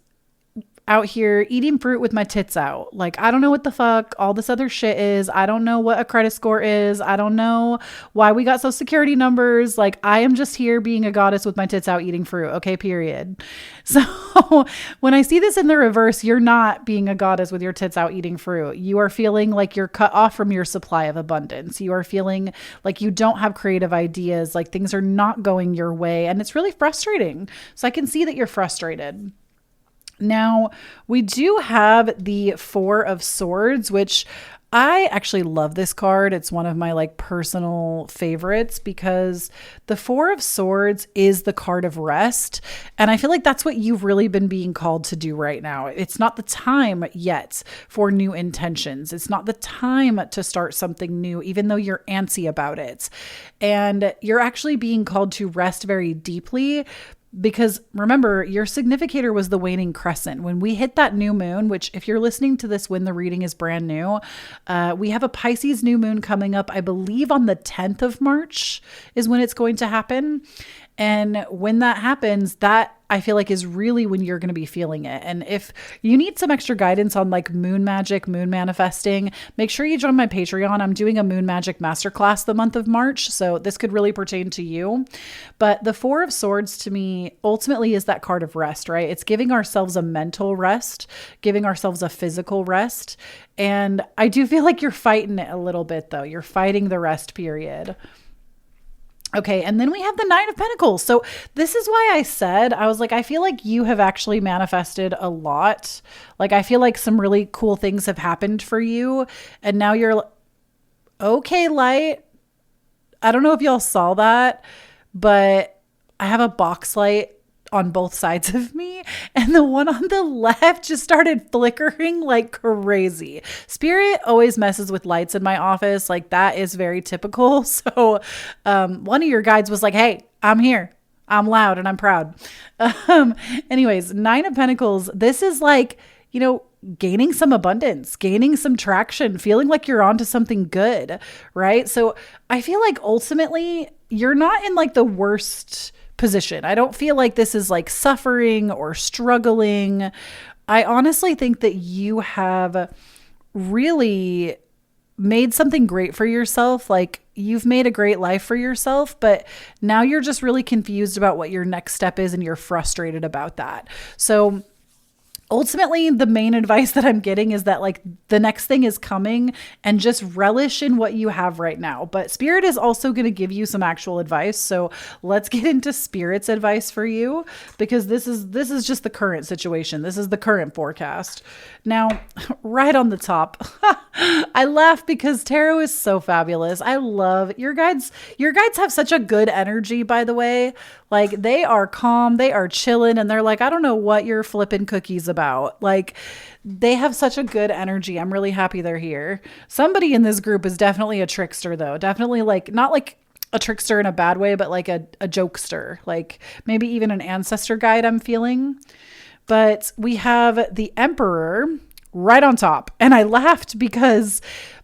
out here eating fruit with my tits out. Like, I don't know what the fuck all this other shit is. I don't know what a credit score is. I don't know why we got social security numbers. Like, I am just here being a goddess with my tits out eating fruit. Okay, period. So when I see this in the reverse, you're not being a goddess with your tits out eating fruit. You are feeling like you're cut off from your supply of abundance. You are feeling like you don't have creative ideas, like things are not going your way. And it's really frustrating. So I can see that you're frustrated. Now, we do have the Four of Swords, which I actually love this card. It's one of my like personal favorites because the Four of Swords is the card of rest. And I feel like that's what you've really been being called to do right now. It's not the time yet for new intentions. It's not the time to start something new, even though you're antsy about it. And you're actually being called to rest very deeply. Because remember, your significator was the waning crescent. When we hit that new moon, which if you're listening to this when the reading is brand new, we have a Pisces new moon coming up, I believe on the 10th of March is when it's going to happen. And when that happens, that I feel like is really when you're going to be feeling it. And if you need some extra guidance on like moon magic, moon manifesting, make sure you join my Patreon. I'm doing a moon magic masterclass the month of March. So this could really pertain to you. But the Four of Swords to me ultimately is that card of rest, right? It's giving ourselves a mental rest, giving ourselves a physical rest. And I do feel like you're fighting it a little bit though. You're fighting the rest period. Okay, and then we have the Nine of Pentacles. So this is why I said, I was like, I feel like you have actually manifested a lot. Like, I feel like some really cool things have happened for you. And now you're, okay, light. I don't know if y'all saw that, but I have a box light on both sides of me, and the one on the left just started flickering like crazy. Spirit always messes with lights in my office. Like that is very typical. So one of your guides was like, hey, I'm here. I'm loud and I'm proud. Anyways, Nine of Pentacles. This is like, you know, gaining some abundance, gaining some traction, feeling like you're onto something good, right? So I feel like ultimately you're not in like the worst position. I don't feel like this is like suffering or struggling. I honestly think that you have really made something great for yourself. Like you've made a great life for yourself, but now you're just really confused about what your next step is and you're frustrated about that. So ultimately, the main advice that I'm getting is that like the next thing is coming and just relish in what you have right now. But Spirit is also going to give you some actual advice. So let's get into Spirit's advice for you, because this is just the current situation. This is the current forecast. Now, right on the top, I laugh because tarot is so fabulous. I love your guides. Your guides have such a good energy, by the way. Like, they are calm, they are chilling, and they're like, I don't know what you're flipping cookies about. Like, they have such a good energy. I'm really happy they're here. Somebody in this group is definitely a trickster, though. Definitely, like, not like a trickster in a bad way, but like a jokester. Like, maybe even an ancestor guide I'm feeling. But we have the Emperor right on top. And I laughed because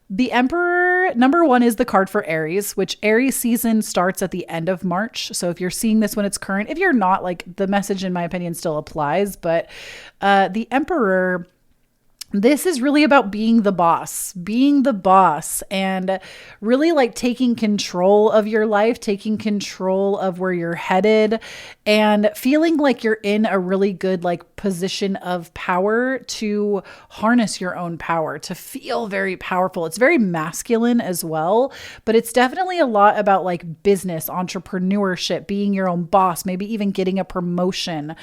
the Emperor, number one, is the card for Aries, which Aries season starts at the end of March. So if you're seeing this when it's current, if you're not, like, the message, in my opinion, still applies. But the Emperor, this is really about being the boss and really like taking control of your life, taking control of where you're headed, and feeling like you're in a really good like position of power to harness your own power, to feel very powerful. It's very masculine as well, but it's definitely a lot about like business, entrepreneurship, being your own boss, maybe even getting a promotion.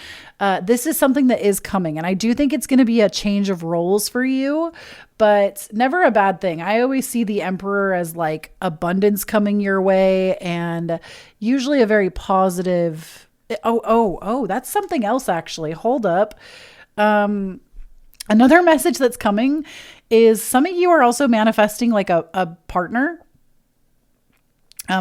This is something that is coming, and I do think it's going to be a change of roles for you, but never a bad thing. I always see the Emperor as like abundance coming your way, and usually a very positive. Oh, that's something else actually. Hold up. Another message that's coming is some of you are also manifesting like a partner.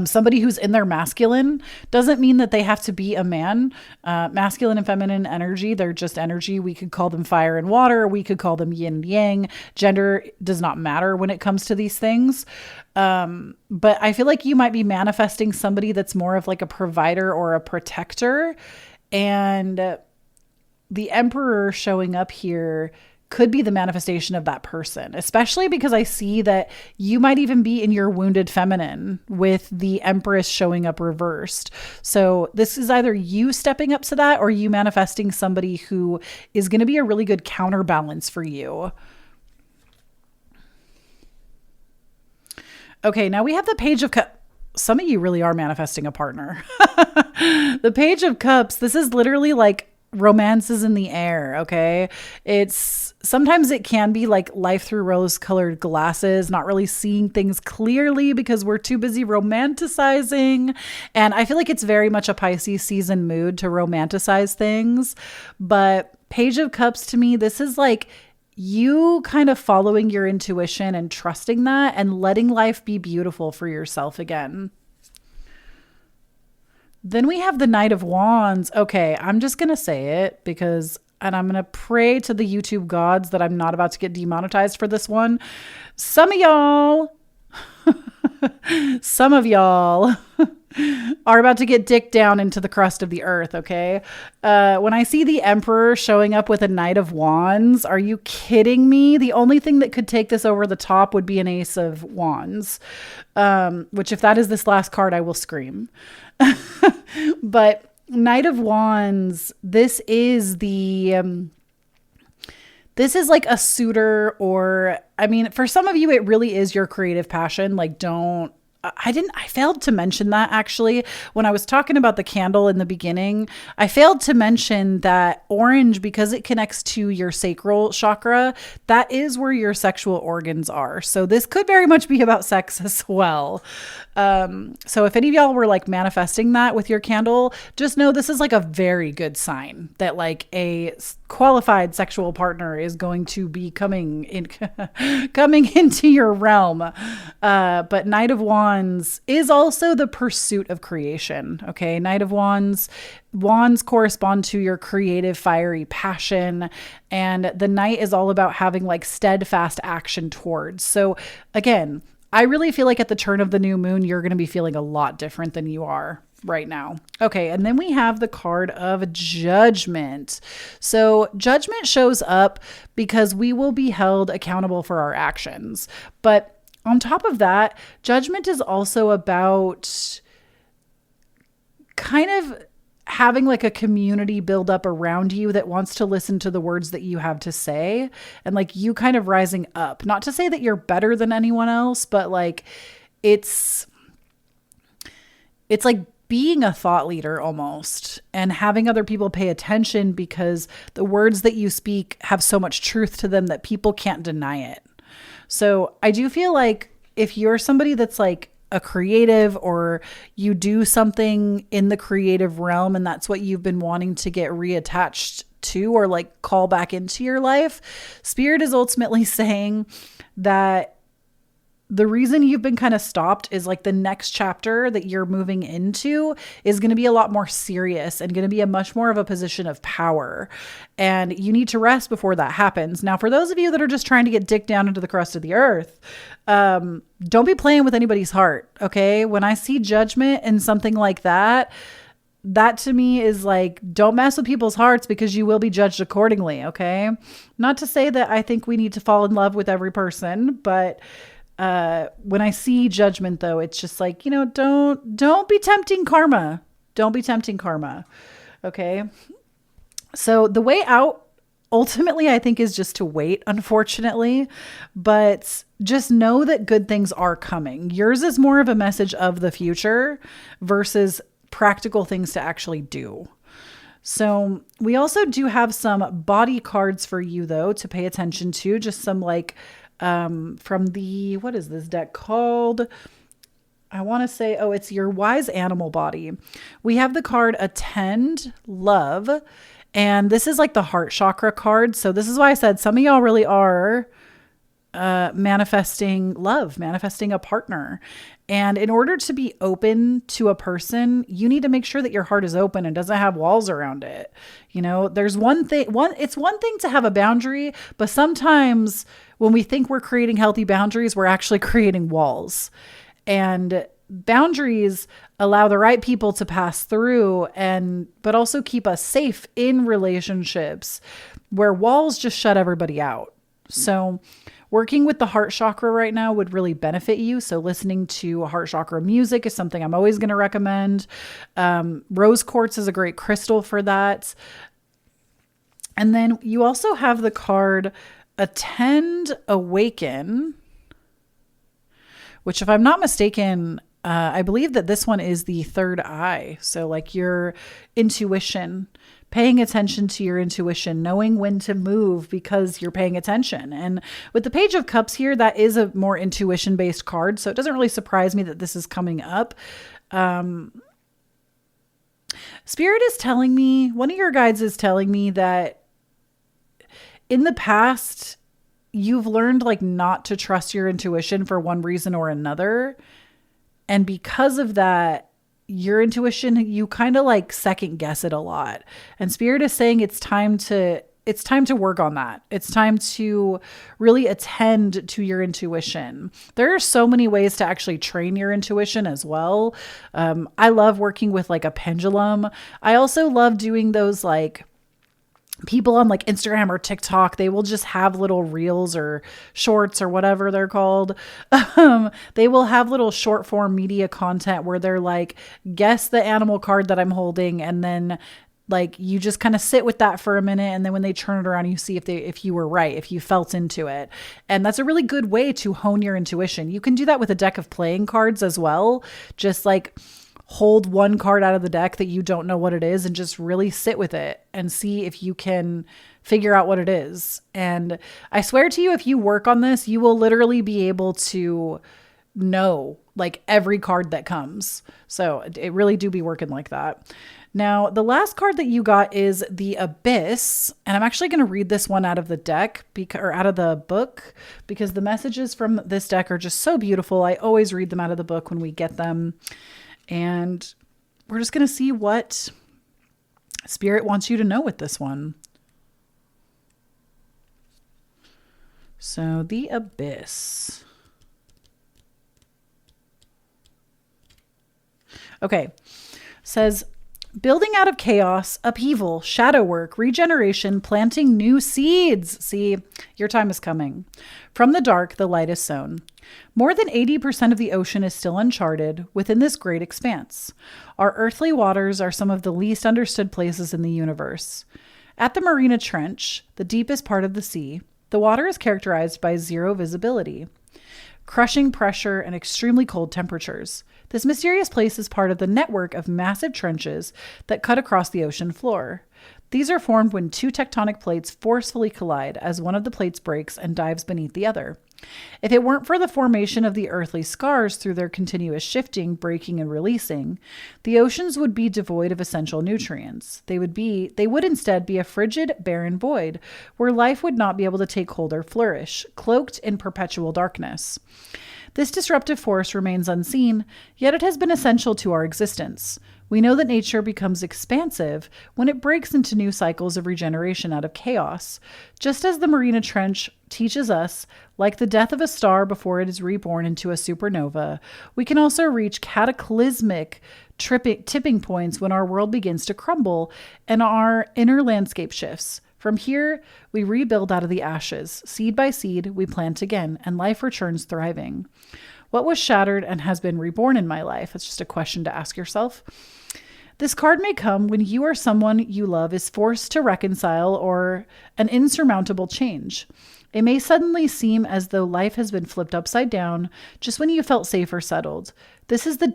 Somebody who's in their masculine. Doesn't mean that they have to be a man. Masculine and feminine energy, they're just energy. We could call them fire and water. We could call them yin and yang. Gender does not matter when it comes to these things. But I feel like you might be manifesting somebody that's more of like a provider or a protector. And the Emperor showing up here could be the manifestation of that person, especially because I see that you might even be in your wounded feminine with the Empress showing up reversed. So this is either you stepping up to that or you manifesting somebody who is going to be a really good counterbalance for you. Okay, now we have the Page of Cups. Some of you really are manifesting a partner. The Page of Cups, this is literally like romance is in the air. Okay. Sometimes it can be like life through rose-colored glasses, not really seeing things clearly because we're too busy romanticizing. And I feel like it's very much a Pisces season mood to romanticize things. But Page of Cups, to me, this is like you kind of following your intuition and trusting that and letting life be beautiful for yourself again. Then we have the Knight of Wands. Okay, I'm just going to say it and I'm going to pray to the YouTube gods that I'm not about to get demonetized for this one. Some of y'all are about to get dicked down into the crust of the earth, okay? When I see the Emperor showing up with a Knight of Wands, are you kidding me? The only thing that could take this over the top would be an Ace of Wands, which if that is this last card, I will scream. But Knight of Wands, this is like a suitor, or, I mean, for some of you, it really is your creative passion. Like, I failed to mention that actually when I was talking about the candle in the beginning. I failed to mention that orange, because it connects to your sacral chakra, that is where your sexual organs are. So this could very much be about sex as well. So if any of y'all were like manifesting that with your candle, just know this is like a very good sign that like a qualified sexual partner is going to be coming into your realm. But Knight of Wands is also the pursuit of creation. Okay. Knight of Wands correspond to your creative, fiery passion. And the Knight is all about having like steadfast action towards. So again, I really feel like at the turn of the new moon, you're going to be feeling a lot different than you are right now. Okay. And then we have the card of Judgment. So Judgment shows up because we will be held accountable for our actions. But on top of that, Judgment is also about kind of having like a community build up around you that wants to listen to the words that you have to say, and like you kind of rising up. Not to say that you're better than anyone else, but like it's like being a thought leader almost, and having other people pay attention because the words that you speak have so much truth to them that people can't deny it. So I do feel like if you're somebody that's like a creative, or you do something in the creative realm and that's what you've been wanting to get reattached to, or like call back into your life, Spirit is ultimately saying that the reason you've been kind of stopped is like the next chapter that you're moving into is going to be a lot more serious and going to be a much more of a position of power. And you need to rest before that happens. Now, for those of you that are just trying to get dick down into the crust of the earth, don't be playing with anybody's heart. Okay. When I see judgment and something like that, that to me is like, don't mess with people's hearts because you will be judged accordingly. Okay. Not to say that I think we need to fall in love with every person, but when I see judgment though, it's just like, you know, don't be tempting karma. Don't be tempting karma. Okay. So the way out ultimately, I think, is just to wait, unfortunately, but just know that good things are coming. Yours is more of a message of the future versus practical things to actually do. So we also do have some body cards for you though, to pay attention to, just some like, from the, what is this deck called? I want to say, oh, it's your wise animal body. We have the card Attend Love, and this is like the heart chakra card. So this is why I said some of y'all really are manifesting love, manifesting a partner. And in order to be open to a person, you need to make sure that your heart is open and doesn't have walls around it. You know, there's it's one thing to have a boundary, but sometimes when we think we're creating healthy boundaries, we're actually creating walls. And boundaries allow the right people to pass through, but also keep us safe in relationships, where walls just shut everybody out. So working with the heart chakra right now would really benefit you. So listening to heart chakra music is something I'm always going to recommend. Rose quartz is a great crystal for that. And then you also have the card Attend Awaken, which, if I'm not mistaken, I believe that this one is the third eye. So like your intuition, paying attention to your intuition, knowing when to move because you're paying attention. And with the Page of Cups here, that is a more intuition based card. So it doesn't really surprise me that this is coming up. Spirit is telling me, one of your guides is telling me that in the past, you've learned like not to trust your intuition for one reason or another. And because of that, your intuition, you kind of like second guess it a lot. And Spirit is saying it's time to work on that. It's time to really attend to your intuition. There are so many ways to actually train your intuition as well. I love working with like a pendulum. I also love doing those like people on like Instagram or TikTok. They will just have little reels or shorts or whatever they're called. They will have little short form media content where they're like, guess the animal card that I'm holding. And then like, you just kind of sit with that for a minute. And then when they turn it around, you see if you were right, if you felt into it. And that's a really good way to hone your intuition. You can do that with a deck of playing cards as well. Just like hold one card out of the deck that you don't know what it is and just really sit with it and see if you can figure out what it is. And I swear to you, if you work on this, you will literally be able to know like every card that comes. So it really do be working like that. Now, the last card that you got is the Abyss. And I'm actually going to read this one out of the deck or out of the book, because the messages from this deck are just so beautiful. I always read them out of the book when we get them. And we're just going to see what Spirit wants you to know with this one. So the Abyss. Okay. Says, Building out of chaos, upheaval, shadow work, regeneration, planting new seeds. See, your time is coming. From the dark, the light is sown. More than 80% of the ocean is still uncharted within this great expanse. Our earthly waters are some of the least understood places in the universe. At the Mariana Trench, the deepest part of the sea, the water is characterized by zero visibility, crushing pressure, and extremely cold temperatures. This mysterious place is part of the network of massive trenches that cut across the ocean floor. These are formed when two tectonic plates forcefully collide as one of the plates breaks and dives beneath the other. If it weren't for the formation of the earthly scars through their continuous shifting, breaking, and releasing, the oceans would be devoid of essential nutrients. They would instead be a frigid, barren void where life would not be able to take hold or flourish, cloaked in perpetual darkness. This disruptive force remains unseen, yet it has been essential to our existence. We know that nature becomes expansive when it breaks into new cycles of regeneration out of chaos. Just as the Mariana Trench teaches us, like the death of a star before it is reborn into a supernova, we can also reach cataclysmic tipping points when our world begins to crumble and our inner landscape shifts. From here, we rebuild out of the ashes. Seed by seed, we plant again, and life returns thriving. What was shattered and has been reborn in my life? It's just a question to ask yourself. This card may come when you or someone you love is forced to reconcile or an insurmountable change. It may suddenly seem as though life has been flipped upside down just when you felt safe or settled. This is the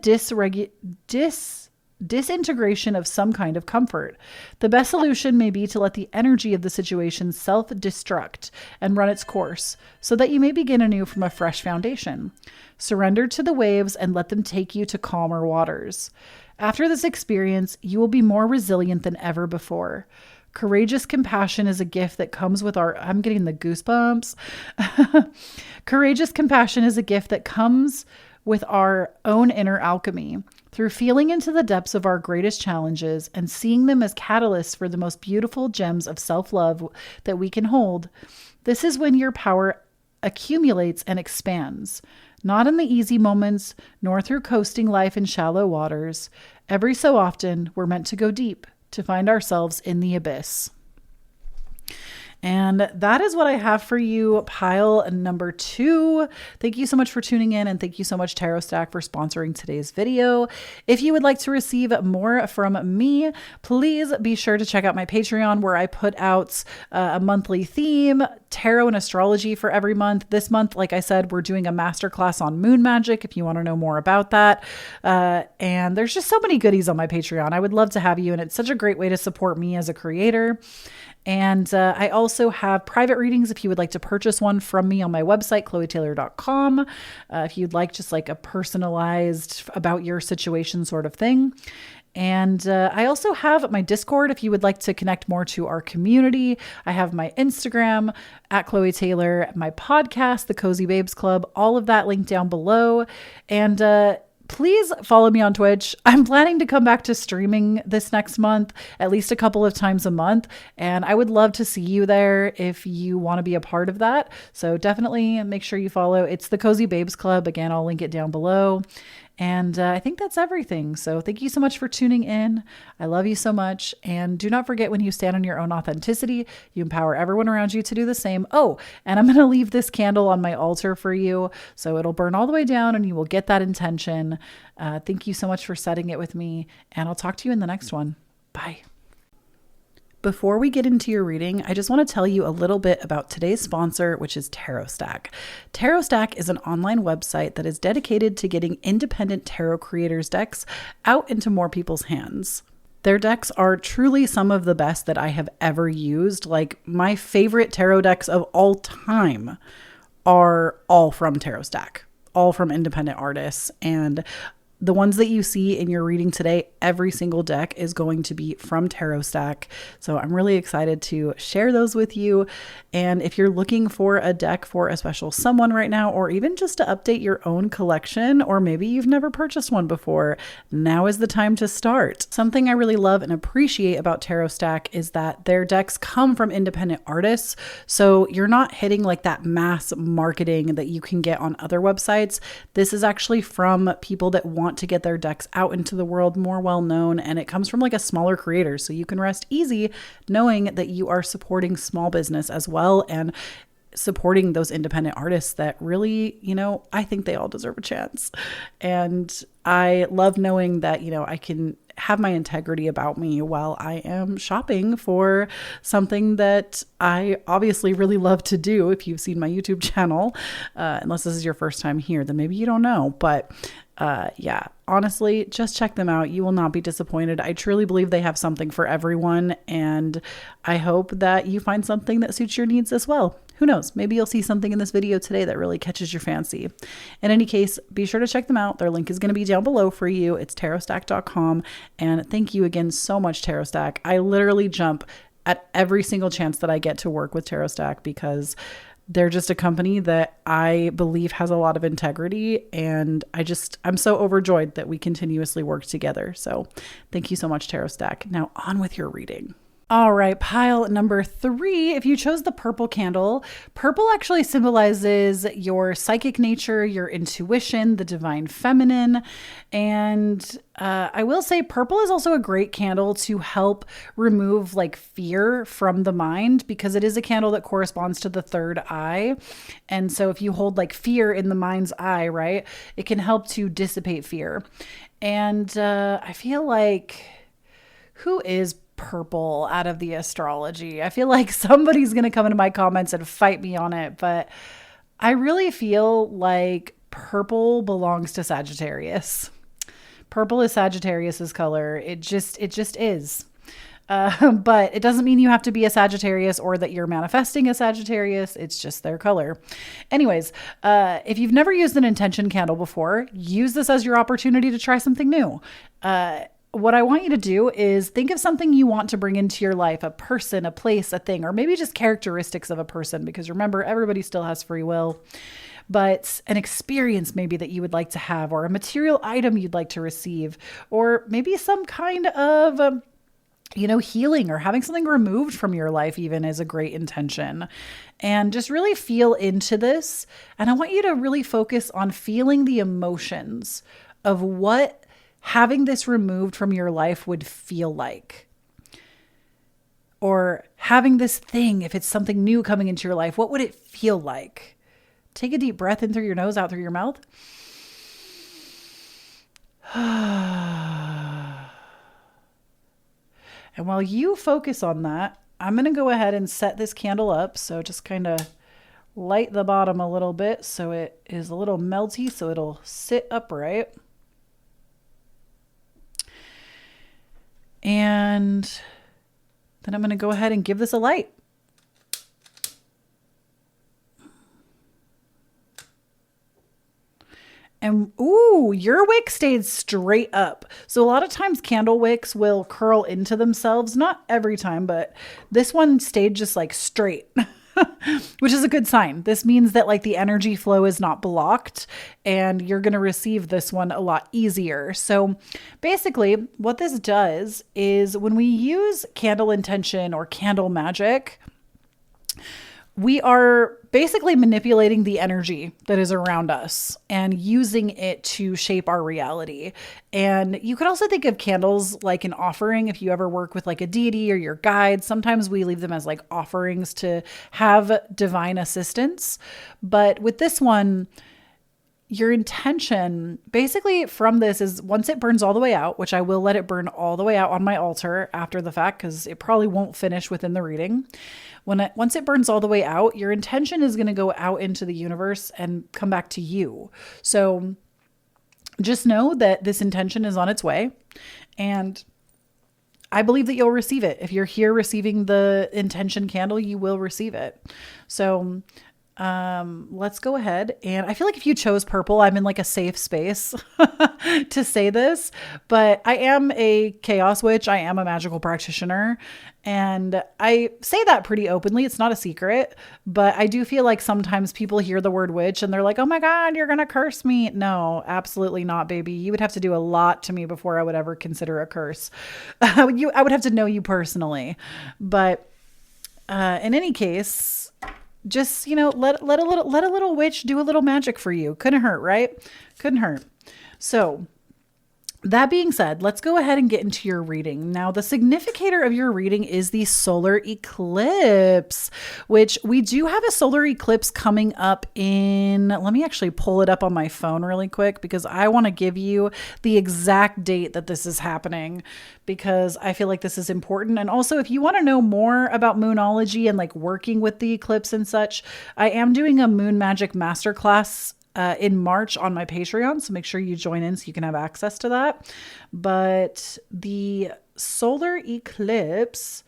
disintegration of some kind of comfort. The best solution may be to let the energy of the situation self-destruct and run its course so that you may begin anew from a fresh foundation. Surrender to the waves and let them take you to calmer waters. After this experience, you will be more resilient than ever before. Courageous compassion is a gift that comes with I'm getting the goosebumps. Courageous compassion is a gift that comes with our own inner alchemy. Through feeling into the depths of our greatest challenges and seeing them as catalysts for the most beautiful gems of self-love that we can hold, this is when your power accumulates and expands. Not in the easy moments, nor through coasting life in shallow waters. Every so often, we're meant to go deep, to find ourselves in the abyss. And that is what I have for you, pile number 2. Thank you so much for tuning in, and thank you so much, Tarot Stack, for sponsoring today's video. If you would like to receive more from me, please be sure to check out my Patreon, where I put out a monthly theme, tarot and astrology for every month. This month, like I said, we're doing a masterclass on moon magic if you want to know more about that. And there's just so many goodies on my Patreon. I would love to have you, and it's such a great way to support me as a creator. And I also have private readings if you would like to purchase one from me on my website, KhloeTaylor.com. If you'd like just like a personalized about your situation sort of thing. And I also have my Discord if you would like to connect more to our community. I have my Instagram at Kloee Taylor, my podcast, The Cozy Babes Club, all of that linked down below. And please follow me on Twitch. I'm planning to come back to streaming this next month, at least a couple of times a month. And I would love to see you there if you want to be a part of that. So definitely make sure you follow. It's the Cozy Babes Club. Again, I'll link it down below. And I think that's everything. So thank you so much for tuning in. I love you so much. And do not forget, when you stand on your own authenticity, you empower everyone around you to do the same. Oh, and I'm going to leave this candle on my altar for you, so it'll burn all the way down and you will get that intention. Thank you so much for setting it with me. And I'll talk to you in the next one. Bye. Before we get into your reading, I just want to tell you a little bit about today's sponsor, which is Tarot Stack. Tarot Stack is an online website that is dedicated to getting independent tarot creators' decks out into more people's hands. Their decks are truly some of the best that I have ever used. Like, my favorite tarot decks of all time are all from Tarot Stack, all from independent artists. And the ones that you see in your reading today, every single deck is going to be from Tarot Stack. So I'm really excited to share those with you. And if you're looking for a deck for a special someone right now, or even just to update your own collection, or maybe you've never purchased one before, now is the time to start. Something I really love and appreciate about Tarot Stack is that their decks come from independent artists. So you're not hitting like that mass marketing that you can get on other websites. This is actually from people that want want to get their decks out into the world more well known, and it comes from like a smaller creator. So you can rest easy knowing that you are supporting small business as well, and supporting those independent artists that really, you know, I think they all deserve a chance. And I love knowing that, you know, I can have my integrity about me while I am shopping for something that I obviously really love to do. If you've seen my YouTube channel, unless this is your first time here, then maybe you don't know. But yeah, honestly, just check them out. You will not be disappointed. I truly believe they have something for everyone. And I hope that you find something that suits your needs as well. Who knows? Maybe you'll see something in this video today that really catches your fancy. In any case, be sure to check them out. Their link is going to be down below for you. It's tarotstack.com. And thank you again so much, TarotStack. I literally jump at every single chance that I get to work with TarotStack because they're just a company that I believe has a lot of integrity. And I'm so overjoyed that we continuously work together. So thank you so much, TarotStack. Now on with your reading. All right, pile number 3. If you chose the purple candle, purple actually symbolizes your psychic nature, your intuition, the divine feminine. And I will say purple is also a great candle to help remove like fear from the mind, because it is a candle that corresponds to the third eye. And so if you hold like fear in the mind's eye, right, it can help to dissipate fear. And I feel like, who is purple out of the astrology? I feel like somebody's going to come into my comments and fight me on it, but I really feel like purple belongs to Sagittarius. Purple is Sagittarius's color. It just is. But it doesn't mean you have to be a Sagittarius or that you're manifesting a Sagittarius. It's just their color. Anyways, if you've never used an intention candle before, use this as your opportunity to try something new. What I want you to do is think of something you want to bring into your life, a person, a place, a thing, or maybe just characteristics of a person, because remember, everybody still has free will, but an experience maybe that you would like to have, or a material item you'd like to receive, or maybe some kind of, healing, or having something removed from your life even is a great intention. And just really feel into this. And I want you to really focus on feeling the emotions of what having this removed from your life would feel like. Or having this thing, if it's something new coming into your life, what would it feel like? Take a deep breath in through your nose, out through your mouth. And while you focus on that, I'm going to go ahead and set this candle up. So just kind of light the bottom a little bit so it is a little melty, so it'll sit upright. And then I'm going to go ahead and give this a light. And ooh, your wick stayed straight up. So a lot of times candle wicks will curl into themselves. Not every time, but this one stayed just like straight. Which is a good sign. This means that like the energy flow is not blocked and you're going to receive this one a lot easier. So basically what this does is when we use candle intention or candle magic, we are basically manipulating the energy that is around us and using it to shape our reality. And you could also think of candles like an offering. If you ever work with like a deity or your guide, sometimes we leave them as like offerings to have divine assistance. But with this one, your intention basically from this is once it burns all the way out, which I will let it burn all the way out on my altar after the fact, because it probably won't finish within the reading. Once it burns all the way out, your intention is going to go out into the universe and come back to you. So just know that this intention is on its way, and I believe that you'll receive it. If you're here receiving the intention candle, you will receive it. So let's go ahead. And I feel like if you chose purple, I'm in like a safe space to say this, but I am a chaos witch. I am a magical practitioner, and I say that pretty openly. It's not a secret, but I do feel like sometimes people hear the word witch and they're like, oh my God, you're going to curse me. No, absolutely not, baby. You would have to do a lot to me before I would ever consider a curse. I would have to know you personally, but, in any case, just, let a little witch do a little magic for you. Couldn't hurt, right? Couldn't hurt. So That being said, let's go ahead and get into your reading. Now, the significator of your reading is the solar eclipse, which we do have a solar eclipse coming up in, let me actually pull it up on my phone really quick because I want to give you the exact date that this is happening because I feel like this is important. And also, if you want to know more about moonology and like working with the eclipse and such, I am doing a moon magic masterclass in March on my Patreon. So make sure you join in so you can have access to that. But the solar eclipse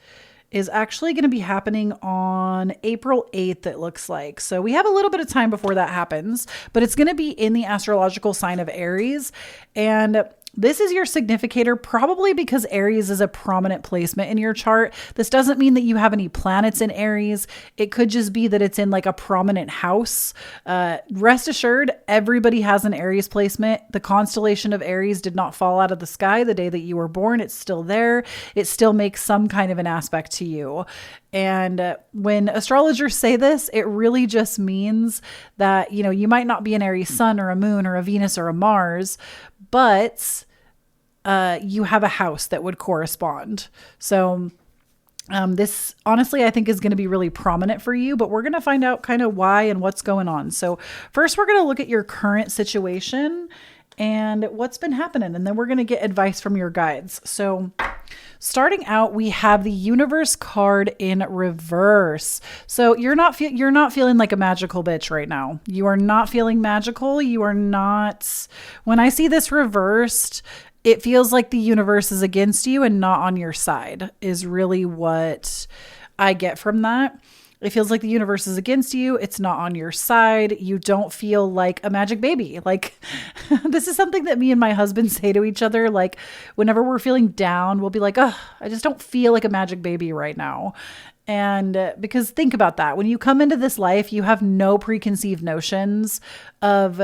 is actually going to be happening on April 8th, it looks like. So we have a little bit of time before that happens, but it's going to be in the astrological sign of Aries. And this is your significator, probably because Aries is a prominent placement in your chart. This doesn't mean that you have any planets in Aries. It could just be that it's in like a prominent house. Rest assured, everybody has an Aries placement. The constellation of Aries did not fall out of the sky the day that you were born. It's still there. It still makes some kind of an aspect to you. And when astrologers say this, it really just means that, you know, you might not be an Aries sun or a moon or a Venus or a Mars, but you have a house that would correspond. So this honestly, I think is going to be really prominent for you, but we're going to find out kind of why and what's going on. So first we're going to look at your current situation and what's been happening. And then we're going to get advice from your guides. So starting out, we have the universe card in reverse. So you're not feeling like a magical bitch right now. You are not feeling magical. You are not, when I see this reversed, it feels like the universe is against you and not on your side is really what I get from that. It feels like the universe is against you. It's not on your side. You don't feel like a magic baby. Like this is something that me and my husband say to each other. Like whenever we're feeling down, we'll be like, oh, I just don't feel like a magic baby right now. And because think about that. When you come into this life, you have no preconceived notions of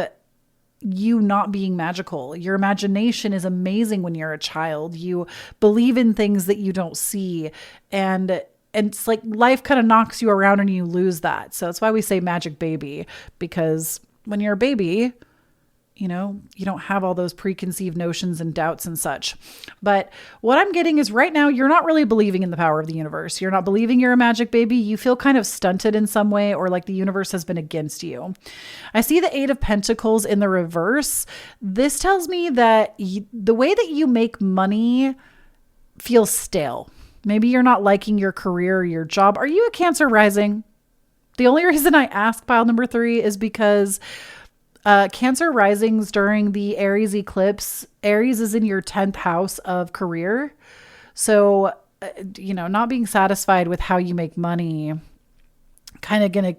you not being magical. Your imagination is amazing when you're a child. You believe in things that you don't see. And it's like life kind of knocks you around and you lose that. So that's why we say magic baby, because when you're a baby, you know, you don't have all those preconceived notions and doubts and such. But what I'm getting is right now, you're not really believing in the power of the universe. You're not believing you're a magic baby. You feel kind of stunted in some way, or like the universe has been against you. I see the 8 of Pentacles in the reverse. This tells me that the way that you make money feels stale. Maybe you're not liking your career or your job. Are you a Cancer rising? The only reason I ask pile number 3 is because Cancer risings during the Aries eclipse, Aries is in your 10th house of career. So, you know, not being satisfied with how you make money, kind of gonna,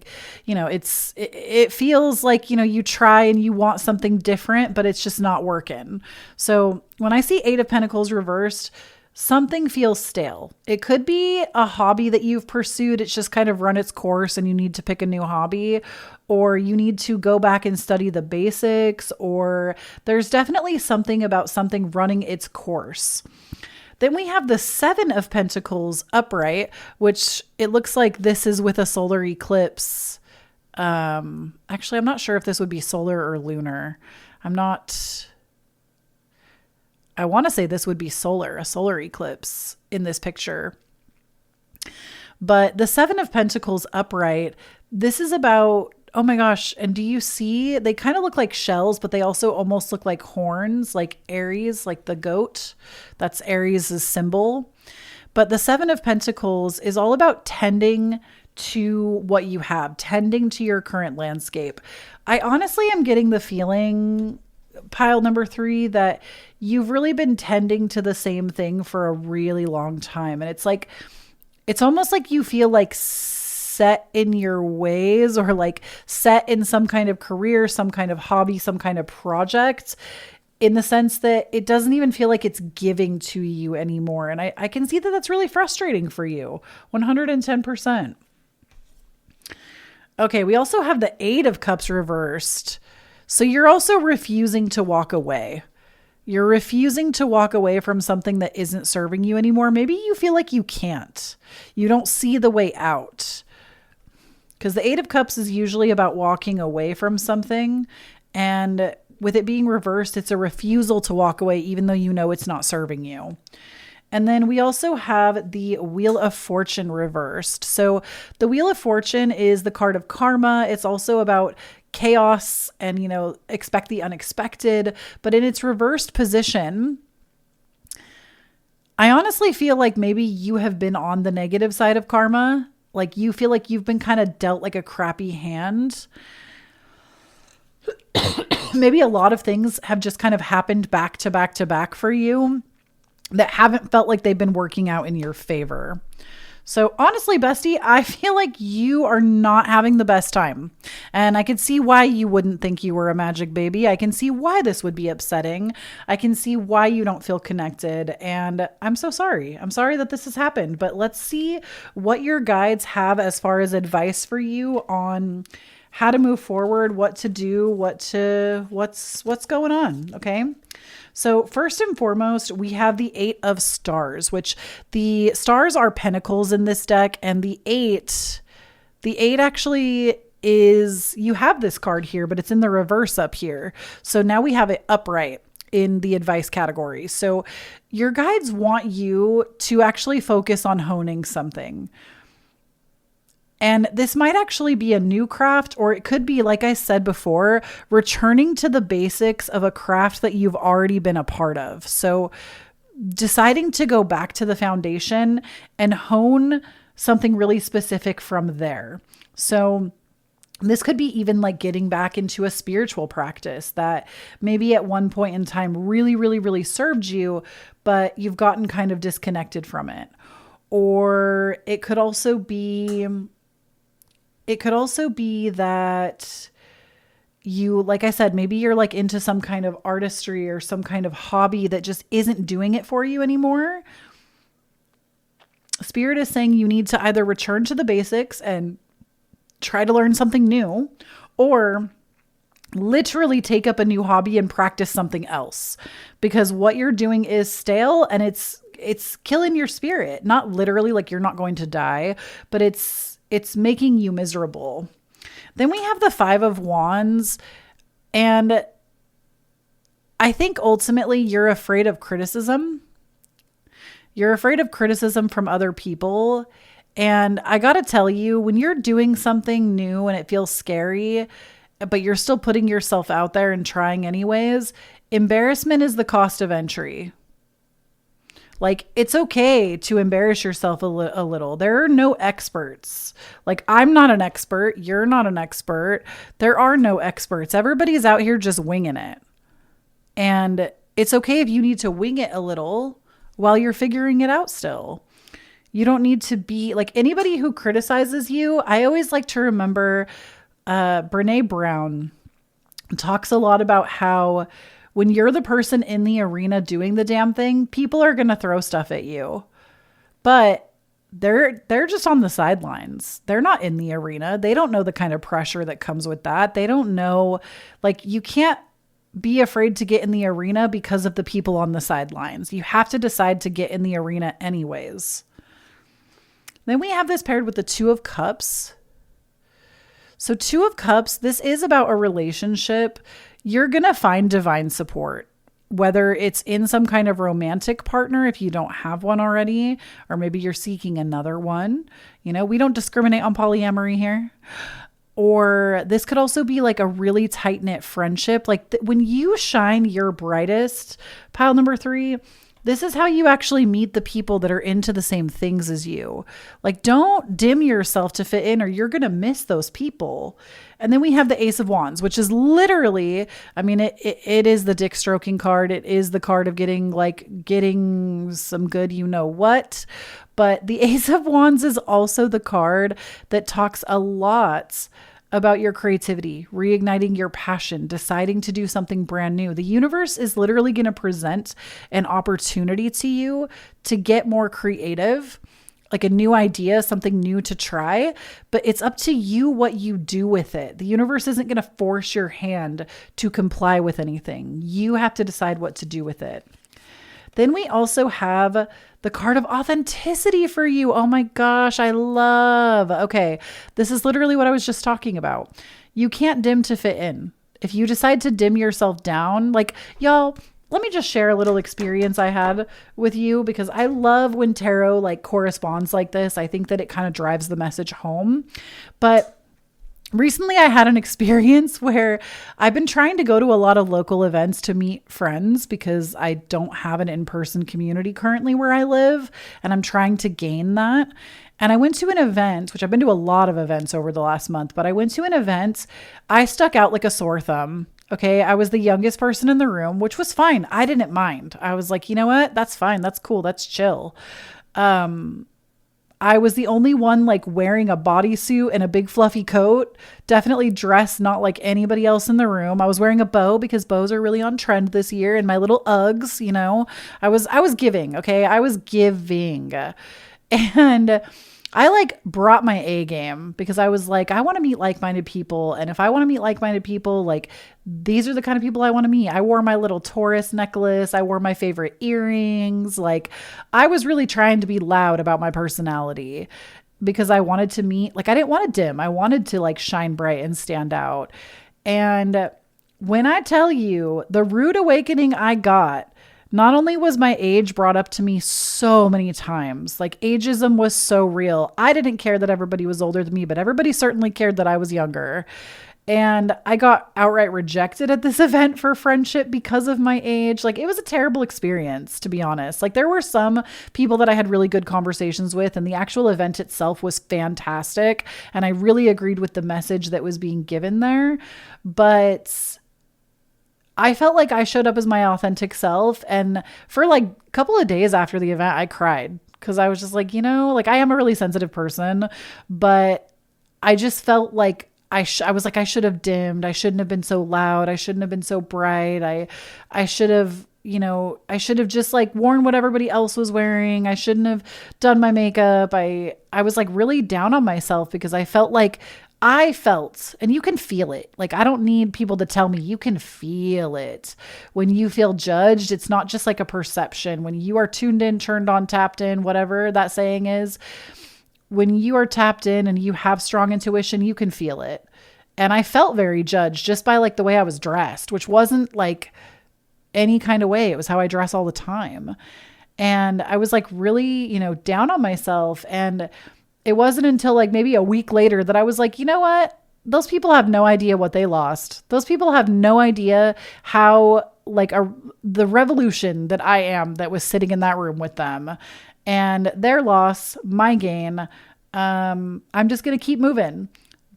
you know, it feels like, you know, you try and you want something different, but it's just not working. So when I see 8 of Pentacles reversed, something feels stale. It could be a hobby that you've pursued. It's just kind of run its course and you need to pick a new hobby, or you need to go back and study the basics, or there's definitely something about something running its course. Then we have the 7 of Pentacles upright, which it looks like this is with a solar eclipse. Actually, I'm not sure if this would be solar or lunar. I want to say this would be solar, a solar eclipse in this picture. But the 7 of Pentacles upright, this is about, oh my gosh, and do you see, they kind of look like shells, but they also almost look like horns, like Aries, like the goat. That's Aries' symbol. But the 7 of Pentacles is all about tending to what you have, tending to your current landscape. I honestly am getting the feeling, pile number 3, that you've really been tending to the same thing for a really long time. And it's like, it's almost like you feel like set in your ways, or like set in some kind of career, some kind of hobby, some kind of project, in the sense that it doesn't even feel like it's giving to you anymore. And I can see that that's really frustrating for you. 110%. Okay. We also have the 8 of Cups reversed. So you're also refusing to walk away. You're refusing to walk away from something that isn't serving you anymore. Maybe you feel like you can't. You don't see the way out. Because the 8 of Cups is usually about walking away from something. And with it being reversed, it's a refusal to walk away, even though you know it's not serving you. And then we also have the Wheel of Fortune reversed. So the Wheel of Fortune is the card of karma. It's also about chaos and, you know, expect the unexpected. But in its reversed position, I honestly feel like maybe you have been on the negative side of karma. Like you feel like you've been kind of dealt like a crappy hand. Maybe a lot of things have just kind of happened back to back to back for you that haven't felt like they've been working out in your favor. So honestly, bestie, I feel like you are not having the best time. And I can see why you wouldn't think you were a magic baby. I can see why this would be upsetting. I can see why you don't feel connected. And I'm so sorry. I'm sorry that this has happened. But let's see what your guides have as far as advice for you on how to move forward, what to do, what's going on. Okay. So first and foremost, we have the 8 of Stars, which the stars are pentacles in this deck. And the eight actually is, you have this card here, but it's in the reverse up here. So now we have it upright in the advice category. So your guides want you to actually focus on honing something. And this might actually be a new craft, or it could be, like I said before, returning to the basics of a craft that you've already been a part of. So deciding to go back to the foundation and hone something really specific from there. So this could be even like getting back into a spiritual practice that maybe at one point in time really, really, really served you, but you've gotten kind of disconnected from it. Or it could also be that you, like I said, maybe you're like into some kind of artistry or some kind of hobby that just isn't doing it for you anymore. Spirit is saying you need to either return to the basics and try to learn something new, or literally take up a new hobby and practice something else, because what you're doing is stale and it's killing your spirit. Not literally, like you're not going to die, but it's making you miserable. Then we have the 5 of Wands. And I think ultimately you're afraid of criticism. You're afraid of criticism from other people. And I got to tell you, when you're doing something new and it feels scary, but you're still putting yourself out there and trying anyways, embarrassment is the cost of entry. Like, it's okay to embarrass yourself a little. There are no experts. Like, I'm not an expert. You're not an expert. There are no experts. Everybody's out here just winging it. And it's okay if you need to wing it a little while you're figuring it out still. You don't need to be like anybody who criticizes you. I always like to remember Brene Brown talks a lot about how when you're the person in the arena doing the damn thing, people are going to throw stuff at you. But they're just on the sidelines. They're not in the arena. They don't know the kind of pressure that comes with that. They don't know, like, you can't be afraid to get in the arena because of the people on the sidelines. You have to decide to get in the arena anyways. Then we have this paired with the 2 of Cups. So 2 of Cups, this is about a relationship. You're going to find divine support, whether it's in some kind of romantic partner, if you don't have one already, or maybe you're seeking another one. You know, we don't discriminate on polyamory here. Or this could also be like a really tight-knit friendship. Like when you shine your brightest, pile number 3, this is how you actually meet the people that are into the same things as you. Like, don't dim yourself to fit in, or you're going to miss those people. And then we have the Ace of Wands, which is literally, I mean, it is the dick stroking card. It is the card of getting some good, you know what. But the Ace of Wands is also the card that talks a lot about your creativity, reigniting your passion, deciding to do something brand new. The universe is literally going to present an opportunity to you to get more creative, like a new idea, something new to try, but it's up to you what you do with it. The universe isn't going to force your hand to comply with anything. You have to decide what to do with it. Then we also have the card of authenticity for you. Oh my gosh, I love. Okay, this is literally what I was just talking about. You can't dim to fit in. if you decide to dim yourself down, like y'all, let me just share a little experience I had with you, because I love when tarot like corresponds like this. I think that it kind of drives the message home. But recently I had an experience where I've been trying to go to a lot of local events to meet friends because I don't have an in-person community currently where I live, and I'm trying to gain that. And I went to an event, which I've been to a lot of events over the last month, but I went to an event. I stuck out like a sore thumb. Okay. I was the youngest person in the room, which was fine. I didn't mind. I was like, you know what? That's fine. That's cool. That's chill. I was the only one like wearing a bodysuit and a big fluffy coat, definitely dressed not like anybody else in the room. I was wearing a bow because bows are really on trend this year, and my little Uggs, you know, I was giving. Okay. I was giving. And I like brought my A game because I was like, I want to meet like-minded people. And if I want to meet like-minded people, like these are the kind of people I want to meet. I wore my little Taurus necklace. I wore my favorite earrings. Like I was really trying to be loud about my personality because I wanted to meet, like I didn't want to dim. I wanted to like shine bright and stand out. And when I tell you the rude awakening I got, not only was my age brought up to me so many times, like ageism was so real. I didn't care that everybody was older than me, but everybody certainly cared that I was younger. And I got outright rejected at this event for friendship because of my age. Like it was a terrible experience, to be honest. Like there were some people that I had really good conversations with, and the actual event itself was fantastic. And I really agreed with the message that was being given there. But I felt like I showed up as my authentic self. And for like a couple of days after the event, I cried because I was just like, you know, like I am a really sensitive person, but I just felt like I was like, I should have dimmed. I shouldn't have been so loud. I shouldn't have been so bright. I should have, you know, I should have just like worn what everybody else was wearing. I shouldn't have done my makeup. I was like really down on myself because I felt, and you can feel it. Like, I don't need people to tell me, you can feel it. When you feel judged, it's not just like a perception. When you are tuned in, turned on, tapped in, whatever that saying is, when you are tapped in and you have strong intuition, you can feel it. And I felt very judged just by like the way I was dressed, which wasn't like any kind of way. It was how I dress all the time. And I was like really, you know, down on myself. And it wasn't until like maybe a week later that I was like, you know what? Those people have no idea what they lost. Those people have no idea how like the revolution that I am that was sitting in that room with them, and their loss, my gain. I'm just going to keep moving.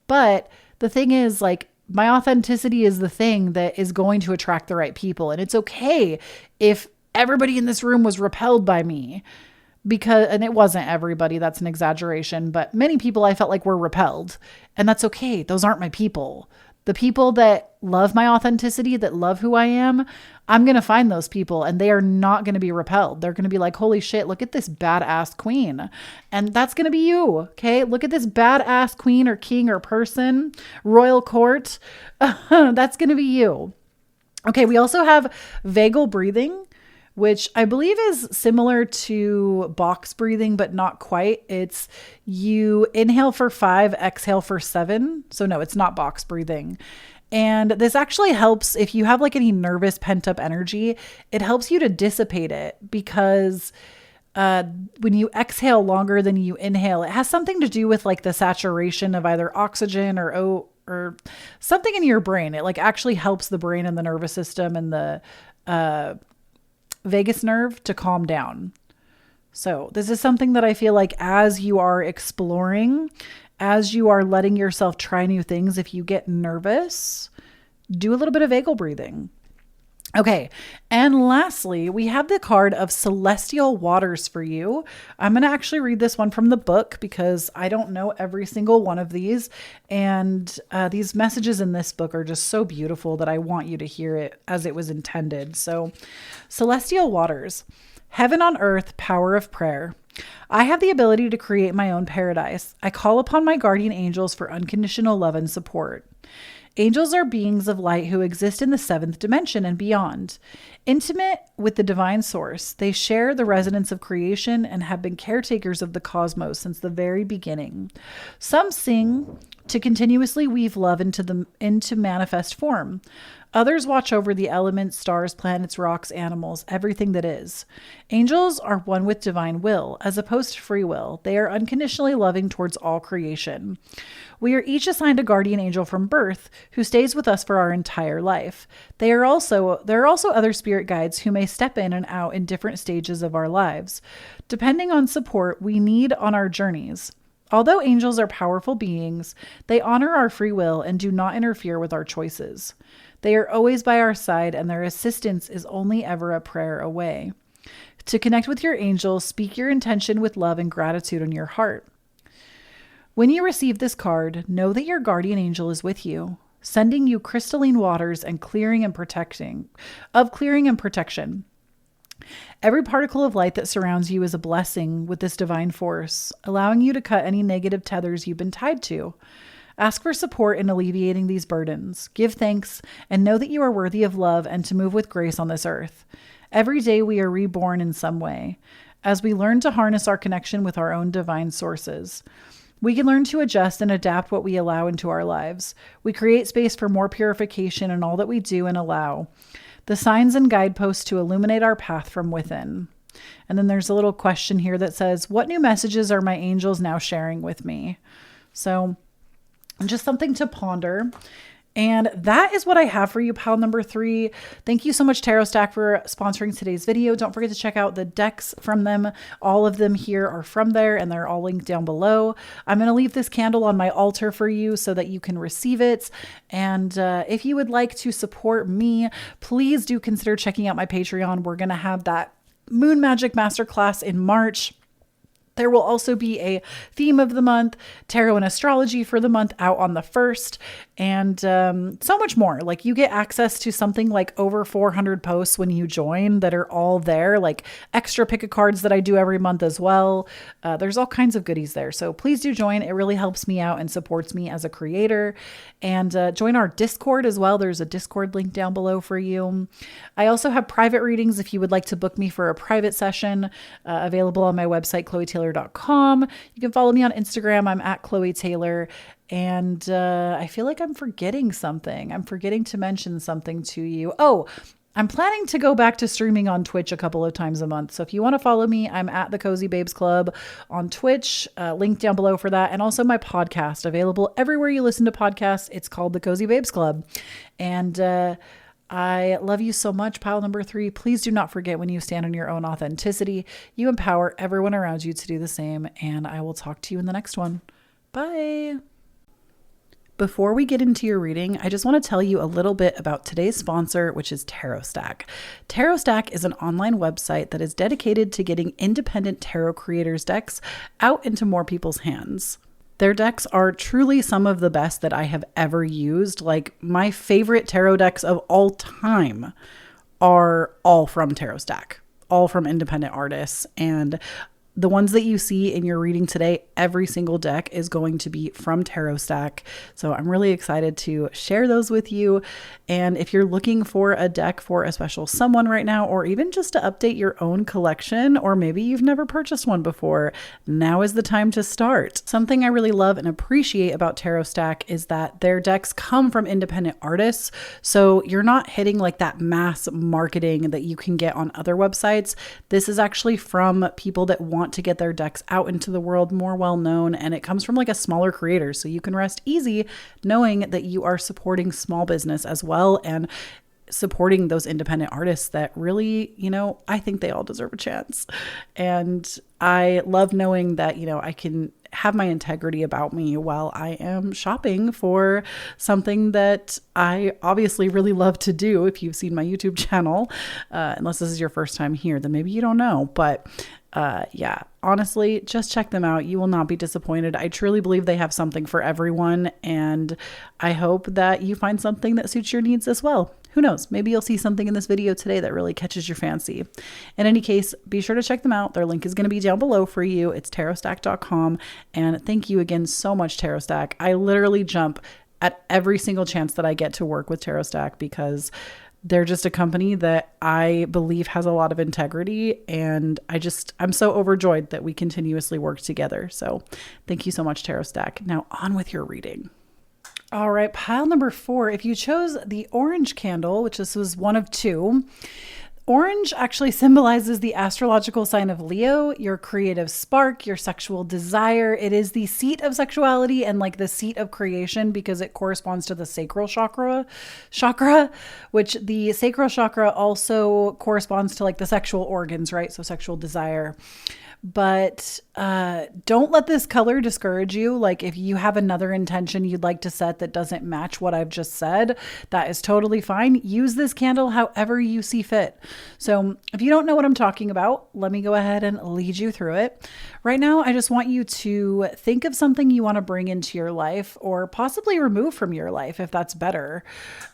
But the thing is, like, my authenticity is the thing that is going to attract the right people. And it's okay if everybody in this room was repelled by me. And it wasn't everybody, that's an exaggeration, but many people I felt like were repelled, and that's okay. Those aren't my people. The people that love my authenticity, that love who I am, I'm going to find those people, and they are not going to be repelled. They're going to be like, holy shit, look at this badass queen. And that's going to be you. Okay. Look at this badass queen or king or person, royal court. That's going to be you. Okay. We also have vagal breathing, which I believe is similar to box breathing, but not quite. It's you inhale for 5, exhale for 7. So no, it's not box breathing. And this actually helps if you have like any nervous pent up energy, it helps you to dissipate it, because when you exhale longer than you inhale, it has something to do with like the saturation of either oxygen or something in your brain. It like actually helps the brain and the nervous system and the vagus nerve to calm down. So this is something that I feel like as you are exploring, as you are letting yourself try new things, if you get nervous, do a little bit of vagal breathing. Okay. And lastly, we have the card of celestial waters for you. I'm going to actually read this one from the book because I don't know every single one of these. And these messages in this book are just so beautiful that I want you to hear it as it was intended. So, celestial waters, heaven on earth, power of prayer. I have the ability to create my own paradise. I call upon my guardian angels for unconditional love and support. Angels are beings of light who exist in the 7th dimension and beyond. Intimate with the divine source, they share the resonance of creation and have been caretakers of the cosmos since the very beginning. Some sing to continuously weave love into manifest form. Others watch over the elements, stars, planets, rocks, animals, everything that is. Angels are one with divine will, as opposed to free will. They are unconditionally loving towards all creation. We are each assigned a guardian angel from birth who stays with us for our entire life. There are also other spirit guides who may step in and out in different stages of our lives, depending on support we need on our journeys. Although angels are powerful beings, they honor our free will and do not interfere with our choices. They are always by our side, and their assistance is only ever a prayer away. To connect with your angels, speak your intention with love and gratitude in your heart. When you receive this card, know that your guardian angel is with you, sending you crystalline waters and clearing and protection. Every particle of light that surrounds you is a blessing with this divine force, allowing you to cut any negative tethers you've been tied to. Ask for support in alleviating these burdens. Give thanks and know that you are worthy of love and to move with grace on this earth. Every day we are reborn in some way, as we learn to harness our connection with our own divine sources. We can learn to adjust and adapt what we allow into our lives. We create space for more purification in all that we do and allow. The signs and guideposts to illuminate our path from within. And then there's a little question here that says, what new messages are my angels now sharing with me? So just something to ponder. And that is what I have for you, pile number 3. Thank you so much, Tarot Stack, for sponsoring today's video. Don't forget to check out the decks from them. All of them here are from there, and they're all linked down below. I'm going to leave this candle on my altar for you so that you can receive it. And if you would like to support me, please do consider checking out my Patreon. We're going to have that Moon Magic Masterclass in March. There will also be a theme of the month, tarot and astrology for the month out on the 1st, and so much more. Like, you get access to something like over 400 posts when you join that are all there, like extra pick of cards that I do every month as well. There's all kinds of goodies there. So please do join. It really helps me out and supports me as a creator. And join our Discord as well. There's a Discord link down below for you. I also have private readings if you would like to book me for a private session, available on my website, 𝐶loeTaylor.com. You can follow me on Instagram. I'm at 𝐶loeTaylor. And I feel like I'm forgetting something. I'm forgetting to mention something to you. Oh, I'm planning to go back to streaming on Twitch a couple of times a month. So if you want to follow me, I'm at the Cozy Babes Club on Twitch, link down below for that. And also my podcast, available everywhere you listen to podcasts. It's called the Cozy Babes Club. And I love you so much, pile number 3. Please do not forget, when you stand in your own authenticity, you empower everyone around you to do the same. And I will talk to you in the next one. Bye. Before we get into your reading, I just want to tell you a little bit about today's sponsor, which is Tarot Stack. Tarot Stack is an online website that is dedicated to getting independent tarot creators' decks out into more people's hands. Their decks are truly some of the best that I have ever used. Like, my favorite tarot decks of all time are all from Tarot Stack, all from independent artists. And the ones that you see in your reading today, every single deck is going to be from Tarot Stack. So I'm really excited to share those with you. And if you're looking for a deck for a special someone right now, or even just to update your own collection, or maybe you've never purchased one before, now is the time to start. Something I really love and appreciate about Tarot Stack is that their decks come from independent artists. So you're not hitting like that mass marketing that you can get on other websites. This is actually from people that want to get their decks out into the world more well known, and it comes from like a smaller creator, so you can rest easy knowing that you are supporting small business as well and supporting those independent artists that really, I think they all deserve a chance. And I love knowing that, I can have my integrity about me while I am shopping for something that I obviously really love to do. If you've seen my YouTube channel, unless this is your first time here, then maybe you don't know, but yeah, honestly, just check them out. You will not be disappointed. I truly believe they have something for everyone, and I hope that you find something that suits your needs as well. Who knows? Maybe you'll see something in this video today that really catches your fancy. In any case, be sure to check them out. Their link is going to be down below for you. It's tarotstack.com. And thank you again so much, Tarot Stack. I literally jump at every single chance that I get to work with Tarot Stack because they're just a company that I believe has a lot of integrity, and I'm so overjoyed that we continuously work together. So thank you so much, Tarot Stack. Now on with your reading. All right, pile number 4. If you chose the orange candle, which this was one of 2, orange actually symbolizes the astrological sign of Leo, your creative spark, your sexual desire. It is the seat of sexuality and like the seat of creation because it corresponds to the sacral chakra, which the sacral chakra also corresponds to like the sexual organs, right? So sexual desire. But don't let this color discourage you. Like if you have another intention you'd like to set that doesn't match what I've just said, that is totally fine. Use this candle however you see fit. So if you don't know what I'm talking about, let me go ahead and lead you through it. Right now, I just want you to think of something you want to bring into your life or possibly remove from your life if that's better.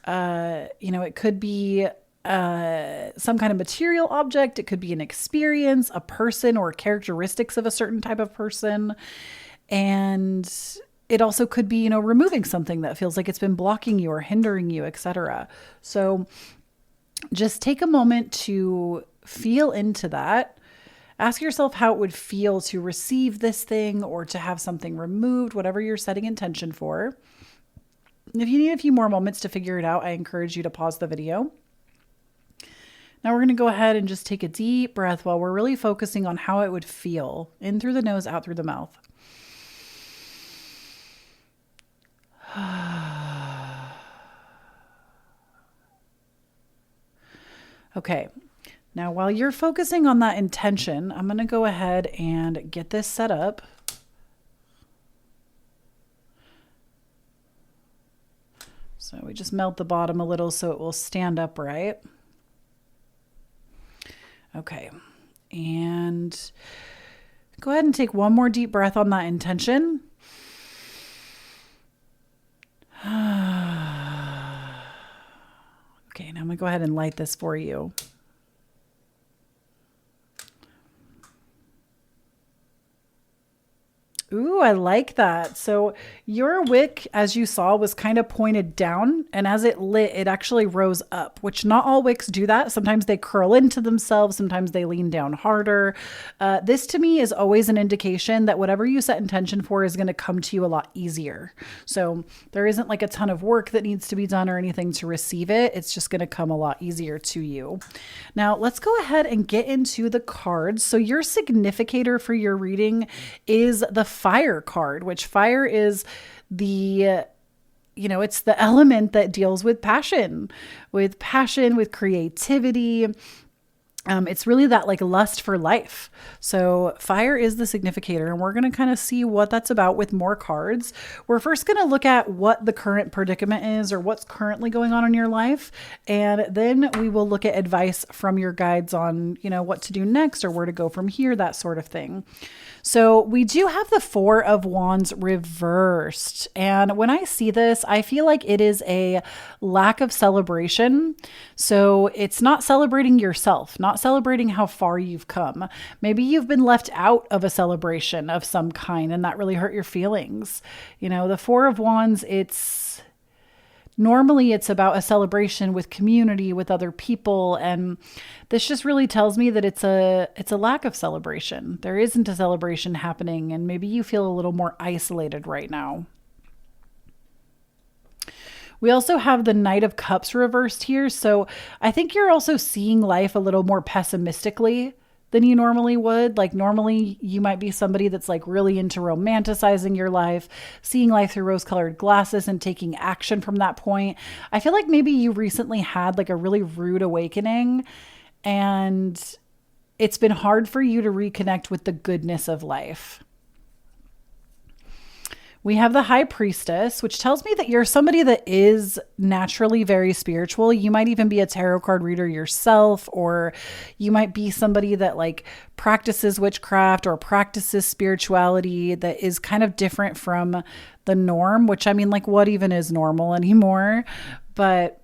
It could be some kind of material object. It could be an experience, a person, or characteristics of a certain type of person. And it also could be, removing something that feels like it's been blocking you or hindering you, etc. So just take a moment to feel into that. Ask yourself how it would feel to receive this thing or to have something removed, whatever you're setting intention for. If you need a few more moments to figure it out, I encourage you to pause the video. Now we're going to go ahead and just take a deep breath while we're really focusing on how it would feel. In through the nose, out through the mouth. Okay. Now while you're focusing on that intention, I'm going to go ahead and get this set up. So we just melt the bottom a little so it will stand upright. Okay, and go ahead and take one more deep breath on that intention. Okay, now I'm going to go ahead and light this for you. Ooh, I like that. So your wick, as you saw, was kind of pointed down, and as it lit, it actually rose up, which not all wicks do that. Sometimes they curl into themselves. Sometimes they lean down harder. This to me is always an indication that whatever you set intention for is going to come to you a lot easier. So there isn't like a ton of work that needs to be done or anything to receive it. It's just going to come a lot easier to you. Now let's go ahead and get into the cards. So your significator for your reading is the fire card, which fire is the, it's the element that deals with passion, with creativity. It's really that like lust for life. So fire is the significator, and we're going to kind of see what that's about with more cards. We're first going to look at what the current predicament is or what's currently going on in your life. And then we will look at advice from your guides on, what to do next or where to go from here, that sort of thing. So we do have the 4 of Wands reversed. And when I see this, I feel like it is a lack of celebration. So it's not celebrating yourself, not celebrating how far you've come. Maybe you've been left out of a celebration of some kind and that really hurt your feelings. The 4 of Wands, normally it's about a celebration with community, with other people. And this just really tells me that it's a lack of celebration. There isn't a celebration happening, and maybe you feel a little more isolated right now. We also have the Knight of Cups reversed here. So I think you're also seeing life a little more pessimistically than you normally would. Like normally you might be somebody that's like really into romanticizing your life, seeing life through rose-colored glasses and taking action from that point. I feel like maybe you recently had like a really rude awakening, and it's been hard for you to reconnect with the goodness of life. We have the High Priestess, which tells me that you're somebody that is naturally very spiritual. You might even be a tarot card reader yourself, or you might be somebody that like practices witchcraft or practices spirituality that is kind of different from the norm, which I mean, like what even is normal anymore? But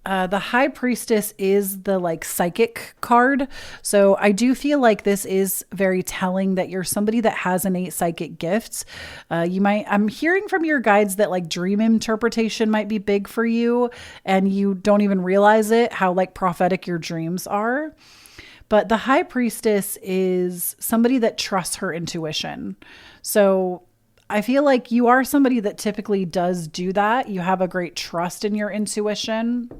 the High Priestess is the like psychic card. So I do feel like this is very telling that you're somebody that has innate psychic gifts. I'm hearing from your guides that like dream interpretation might be big for you, and you don't even realize it, how like prophetic your dreams are. But the High Priestess is somebody that trusts her intuition. So I feel like you are somebody that typically does do that. You have a great trust in your intuition.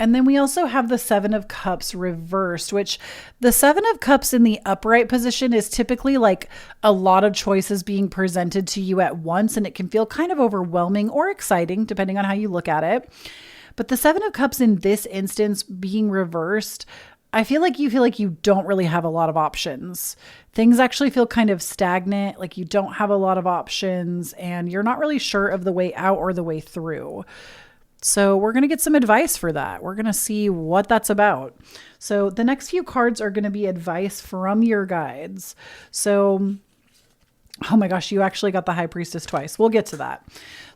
And then we also have the Seven of Cups reversed, which the Seven of Cups in the upright position is typically like a lot of choices being presented to you at once. And it can feel kind of overwhelming or exciting, depending on how you look at it. But the Seven of Cups in this instance being reversed, I feel like you don't really have a lot of options. Things actually feel kind of stagnant, like you don't have a lot of options and you're not really sure of the way out or the way through. So we're going to get some advice for that. We're going to see what that's about. So the next few cards are going to be advice from your guides. So, oh my gosh, you actually got the High Priestess twice. We'll get to that.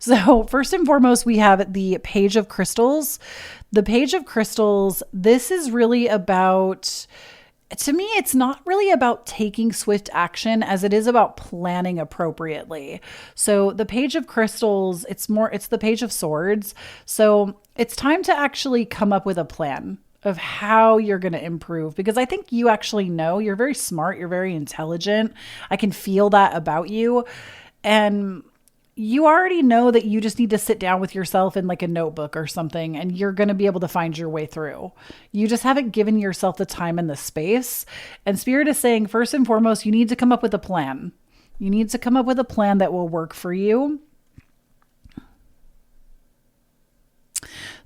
So first and foremost, we have the Page of Crystals. The Page of Crystals, this is really about, to me, it's not really about taking swift action as it is about planning appropriately. So the Page of Crystals, it's the Page of Swords. So it's time to actually come up with a plan of how you're going to improve, because I think you actually know. You're very smart. You're very intelligent. I can feel that about you. And you already know that you just need to sit down with yourself in like a notebook or something, and you're going to be able to find your way through. You just haven't given yourself the time and the space. And Spirit is saying, first and foremost, you need to come up with a plan. You need to come up with a plan that will work for you.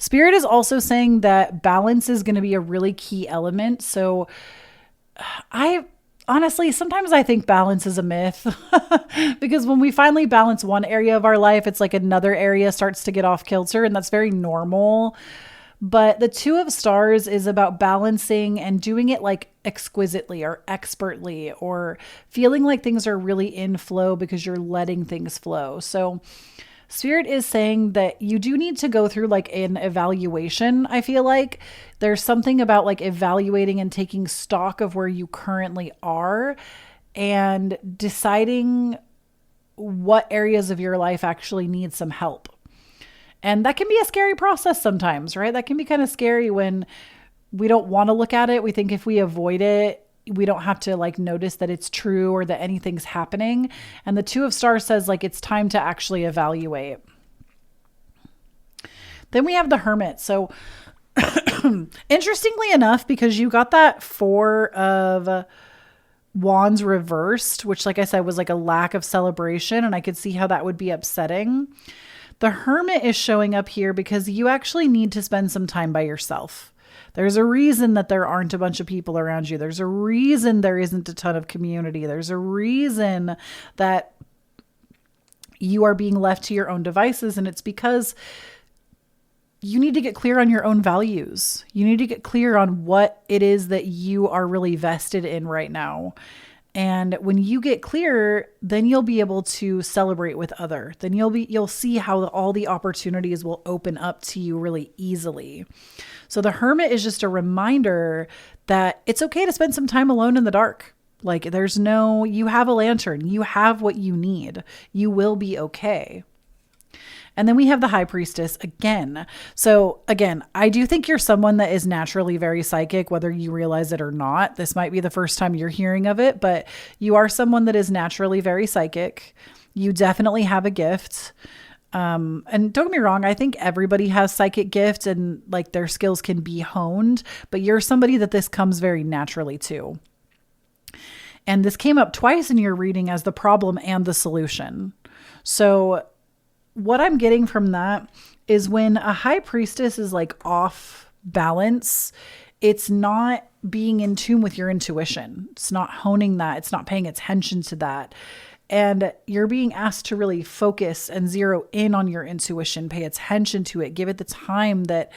Spirit is also saying that balance is going to be a really key element. So honestly, sometimes I think balance is a myth because when we finally balance one area of our life, it's like another area starts to get off kilter, and that's very normal. But the Two of Stars is about balancing and doing it like exquisitely or expertly, or feeling like things are really in flow because you're letting things flow. So Spirit is saying that you do need to go through like an evaluation. I feel like there's something about like evaluating and taking stock of where you currently are and deciding what areas of your life actually need some help. And that can be a scary process sometimes, right? That can be kind of scary when we don't want to look at it. We think if we avoid it, we don't have to like notice that it's true or that anything's happening. And the Two of Stars says like it's time to actually evaluate. Then we have the Hermit. So interestingly enough, because you got that Four of Wands reversed, which like I said was like a lack of celebration, and I could see how that would be upsetting. The Hermit is showing up here because you actually need to spend some time by yourself. There's a reason that there aren't a bunch of people around you. There's a reason there isn't a ton of community. There's a reason that you are being left to your own devices. And it's because you need to get clear on your own values. You need to get clear on what it is that you are really vested in right now. And when you get clear, then you'll be able to celebrate with other. Then you'll see how all the opportunities will open up to you really easily. So the Hermit is just a reminder that it's okay to spend some time alone in the dark. Like you have a lantern, you have what you need. You will be okay. And then we have the High Priestess again. So again, I do think you're someone that is naturally very psychic, whether you realize it or not. This might be the first time you're hearing of it, but you are someone that is naturally very psychic. You definitely have a gift. And don't get me wrong, I think everybody has psychic gifts and like their skills can be honed, but you're somebody that this comes very naturally to. And this came up twice in your reading as the problem and the solution. So what I'm getting from that is when a High Priestess is like off balance, it's not being in tune with your intuition. It's not honing that. It's not paying attention to that. And you're being asked to really focus and zero in on your intuition, pay attention to it, give it the time that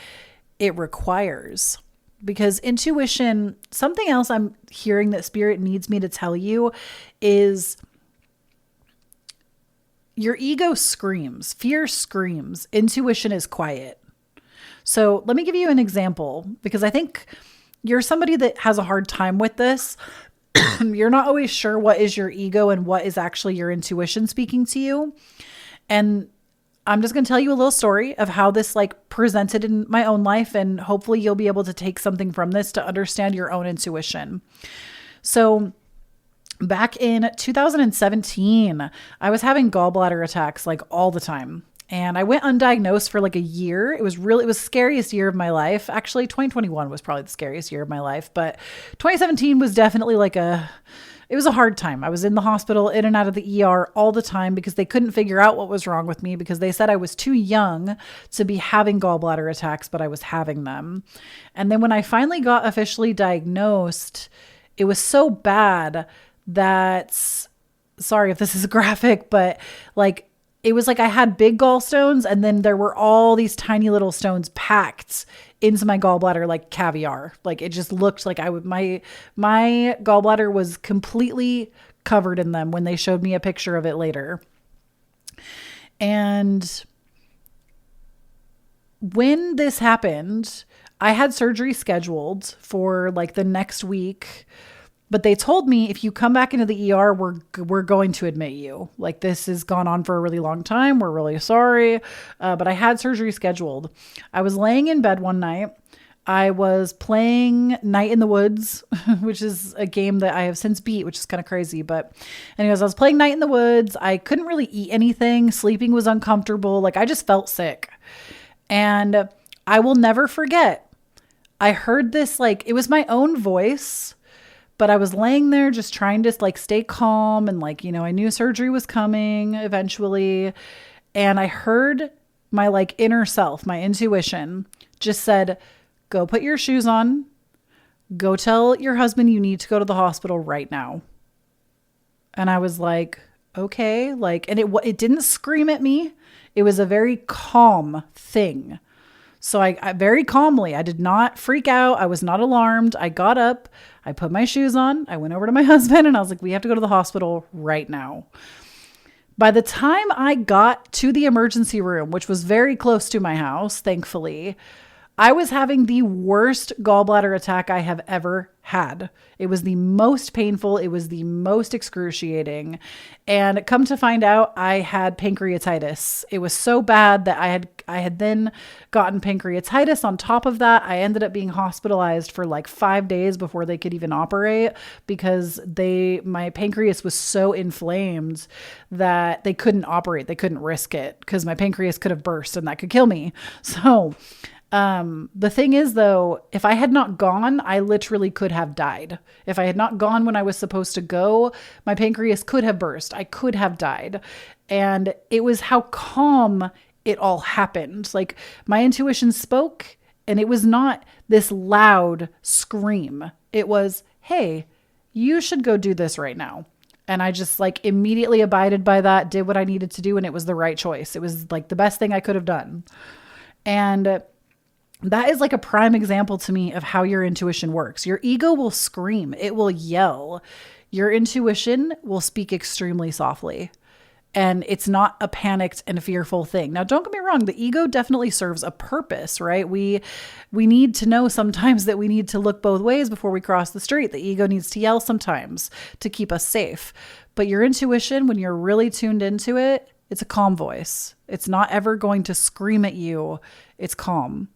it requires. Because intuition, something else I'm hearing that Spirit needs me to tell you is your ego screams, fear screams, intuition is quiet. So let me give you an example, because I think you're somebody that has a hard time with this. You're not always sure what is your ego and what is actually your intuition speaking to you. And I'm just going to tell you a little story of how this like presented in my own life. And hopefully you'll be able to take something from this to understand your own intuition. So back in 2017, I was having gallbladder attacks like all the time. And I went undiagnosed for like a year. It was the scariest year of my life. Actually, 2021 was probably the scariest year of my life, but 2017 was definitely it was a hard time. I was in the hospital, in and out of the ER all the time because they couldn't figure out what was wrong with me because they said I was too young to be having gallbladder attacks, but I was having them. And then when I finally got officially diagnosed, it was so bad that, sorry if this is graphic, but like, it was like I had big gallstones and then there were all these tiny little stones packed into my gallbladder like caviar. Like it just looked like my gallbladder was completely covered in them when they showed me a picture of it later. And when this happened, I had surgery scheduled for like the next week. But they told me, if you come back into the ER, we're going to admit you. Like, this has gone on for a really long time. We're really sorry. But I had surgery scheduled. I was laying in bed one night. I was playing Night in the Woods, which is a game that I have since beat, which is kind of crazy. But anyways, I was playing Night in the Woods. I couldn't really eat anything. Sleeping was uncomfortable. Like, I just felt sick. And I will never forget. I heard this, like, it was my own voice. But I was laying there just trying to like stay calm and like, I knew surgery was coming eventually. And I heard my like inner self, my intuition just said, go put your shoes on, go tell your husband you need to go to the hospital right now. And I was like, okay, like, and it didn't scream at me. It was a very calm thing. So I very calmly, I did not freak out. I was not alarmed. I got up, I put my shoes on. I went over to my husband and I was like, we have to go to the hospital right now. By the time I got to the emergency room, which was very close to my house, thankfully, I was having the worst gallbladder attack I have ever had. It was the most painful. It was the most excruciating. And come to find out, I had pancreatitis. It was so bad that I had then gotten pancreatitis on top of that. I ended up being hospitalized for like 5 days before they could even operate because my pancreas was so inflamed that they couldn't operate. They couldn't risk it because my pancreas could have burst and that could kill me. So the thing is though, if I had not gone, I literally could have died. If I had not gone when I was supposed to go, my pancreas could have burst. I could have died. And it was how calm it all happened. Like my intuition spoke and it was not this loud scream. It was, hey, you should go do this right now. And I just like immediately abided by that, did what I needed to do. And it was the right choice. It was like the best thing I could have done. And that is like a prime example to me of how your intuition works. Your ego will scream. It will yell. Your intuition will speak extremely softly. And it's not a panicked and fearful thing. Now, don't get me wrong. The ego definitely serves a purpose, right? We need to know sometimes that we need to look both ways before we cross the street. The ego needs to yell sometimes to keep us safe. But your intuition, when you're really tuned into it, it's a calm voice. It's not ever going to scream at you. It's calm.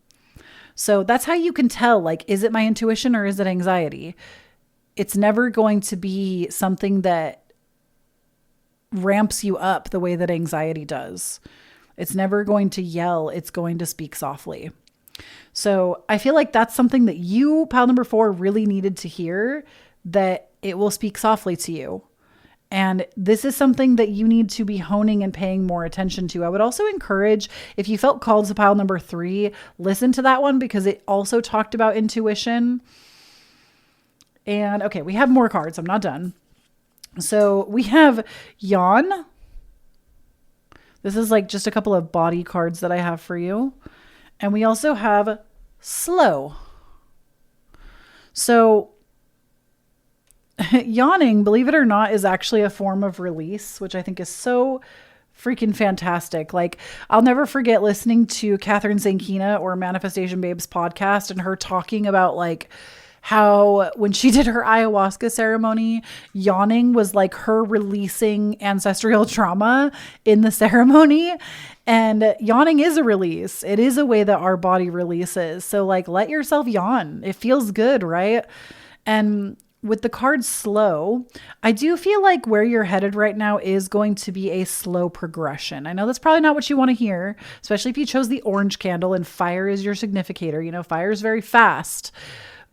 So that's how you can tell, like, is it my intuition or is it anxiety? It's never going to be something that ramps you up the way that anxiety does. It's never going to yell. It's going to speak softly. So I feel like that's something that you, pile number 4, really needed to hear, that it will speak softly to you. And this is something that you need to be honing and paying more attention to. I would also encourage, if you felt called to pile number 3, listen to that one because it also talked about intuition. And okay, we have more cards. I'm not done. So we have yawn. This is like just a couple of body cards that I have for you. And we also have slow. So yawning, believe it or not, is actually a form of release, which I think is so freaking fantastic. Like, I'll never forget listening to Catherine Zankina or Manifestation Babes podcast and her talking about like how when she did her ayahuasca ceremony, yawning was like her releasing ancestral trauma in the ceremony. And yawning is a release. It is a way that our body releases. So like, let yourself yawn. It feels good, right? And with the card slow, I do feel like where you're headed right now is going to be a slow progression. I know that's probably not what you want to hear, especially if you chose the orange candle and fire is your significator. You know, fire is very fast.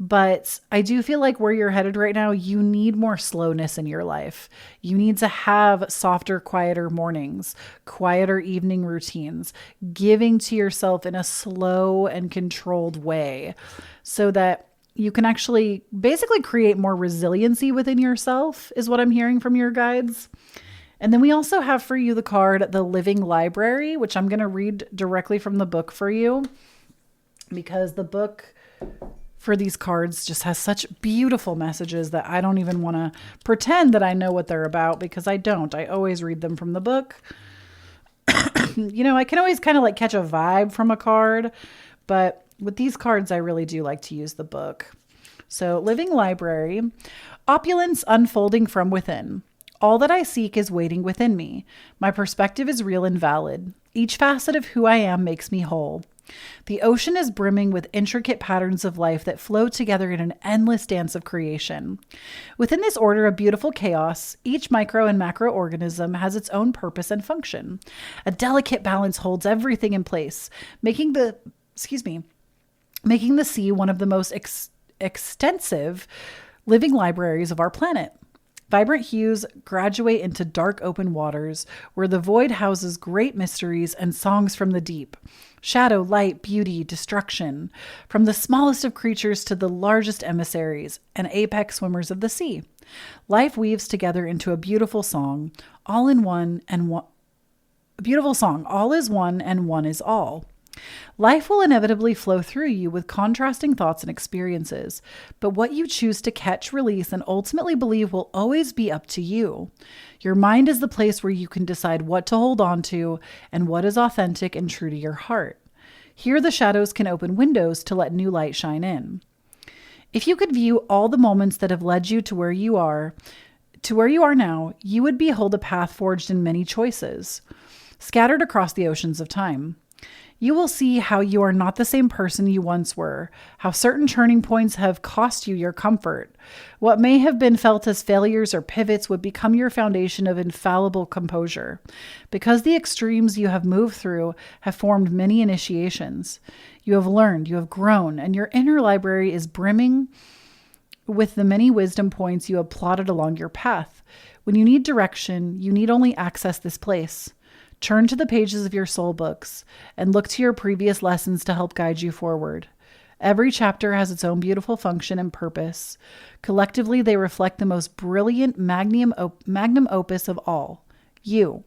But I do feel like where you're headed right now, you need more slowness in your life. You need to have softer, quieter mornings, quieter evening routines, giving to yourself in a slow and controlled way so that you can actually basically create more resiliency within yourself, is what I'm hearing from your guides. And then we also have for you the card, The Living Library, which I'm going to read directly from the book for you because the book for these cards just has such beautiful messages that I don't even want to pretend that I know what they're about because I don't. I always read them from the book. You know, I can always kind of like catch a vibe from a card, but with these cards, I really do like to use the book. So, Living Library, opulence unfolding from within. All that I seek is waiting within me. My perspective is real and valid. Each facet of who I am makes me whole. The ocean is brimming with intricate patterns of life that flow together in an endless dance of creation. Within this order of beautiful chaos, each micro and macro organism has its own purpose and function. A delicate balance holds everything in place, making the sea one of the most extensive living libraries of our planet. Vibrant hues graduate into dark open waters, where the void houses great mysteries and songs from the deep. Shadow, light, beauty, destruction. From the smallest of creatures to the largest emissaries and apex swimmers of the sea. Life weaves together into a beautiful song, all in one and one. A beautiful song, all is one and one is all. Life will inevitably flow through you with contrasting thoughts and experiences, but what you choose to catch, release, and ultimately believe will always be up to you. Your mind is the place where you can decide what to hold on to and what is authentic and true to your heart. Here, the shadows can open windows to let new light shine in. If you could view all the moments that have led you to where you are now, you would behold a path forged in many choices, scattered across the oceans of time. You will see how you are not the same person you once were, how certain turning points have cost you your comfort. What may have been felt as failures or pivots would become your foundation of infallible composure, because the extremes you have moved through have formed many initiations. You have learned, you have grown, and your inner library is brimming with the many wisdom points you have plotted along your path. When you need direction, you need only access this place. Turn to the pages of your soul books and look to your previous lessons to help guide you forward. Every chapter has its own beautiful function and purpose. Collectively, they reflect the most brilliant magnum opus of all, you.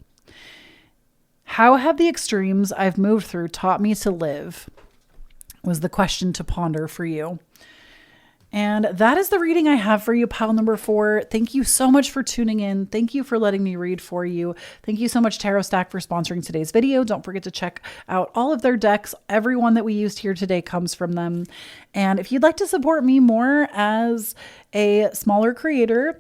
How have the extremes I've moved through taught me to live? Was the question to ponder for you. And that is the reading I have for you, pile number 4. Thank you so much for tuning in. Thank you for letting me read for you. Thank you so much, Tarot Stack, for sponsoring today's video. Don't forget to check out all of their decks. Every one that we used here today comes from them. And if you'd like to support me more as a smaller creator,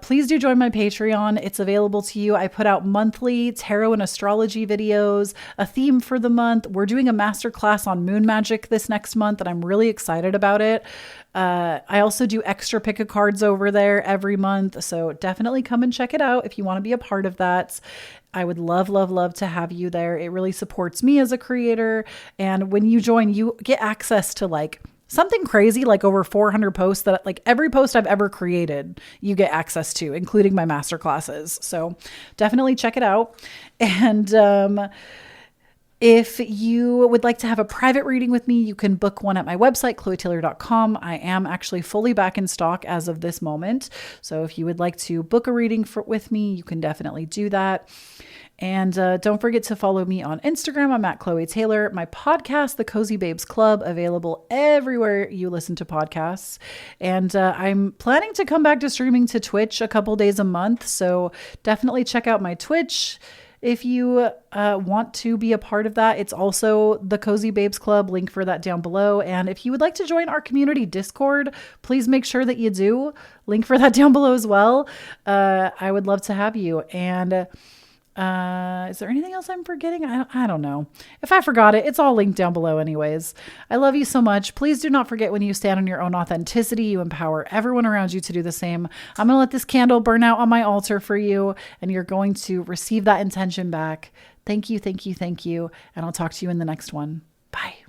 please do join my Patreon. It's available to you. I put out monthly tarot and astrology videos, a theme for the month. We're doing a masterclass on moon magic this next month, and I'm really excited about it. I also do extra pick a cards over there every month. So definitely come and check it out if you want to be a part of that. I would love, love, love to have you there. It really supports me as a creator. And when you join, you get access to like something crazy, like over 400 posts that like every post I've ever created, you get access to, including my masterclasses. So definitely check it out. And, if you would like to have a private reading with me, you can book one at my website, KhloeTaylor.com. I am actually fully back in stock as of this moment. So if you would like to book a reading with me, you can definitely do that. And don't forget to follow me on Instagram. I'm at Kloee Taylor. My podcast, The Cozy Babes Club, available everywhere you listen to podcasts. And I'm planning to come back to streaming to Twitch a couple days a month. So definitely check out my Twitch if you want to be a part of that. It's also the Cozy Babes Club, link for that down below. And if you would like to join our community Discord, please make sure that you do. Link for that down below as well. I would love to have you. And Is there anything else I'm forgetting? I don't know. If I forgot it, it's all linked down below anyways. I love you so much. Please do not forget, when you stand on your own authenticity, you empower everyone around you to do the same. I'm going to let this candle burn out on my altar for you, and you're going to receive that intention back. Thank you, thank you, thank you. And I'll talk to you in the next one. Bye.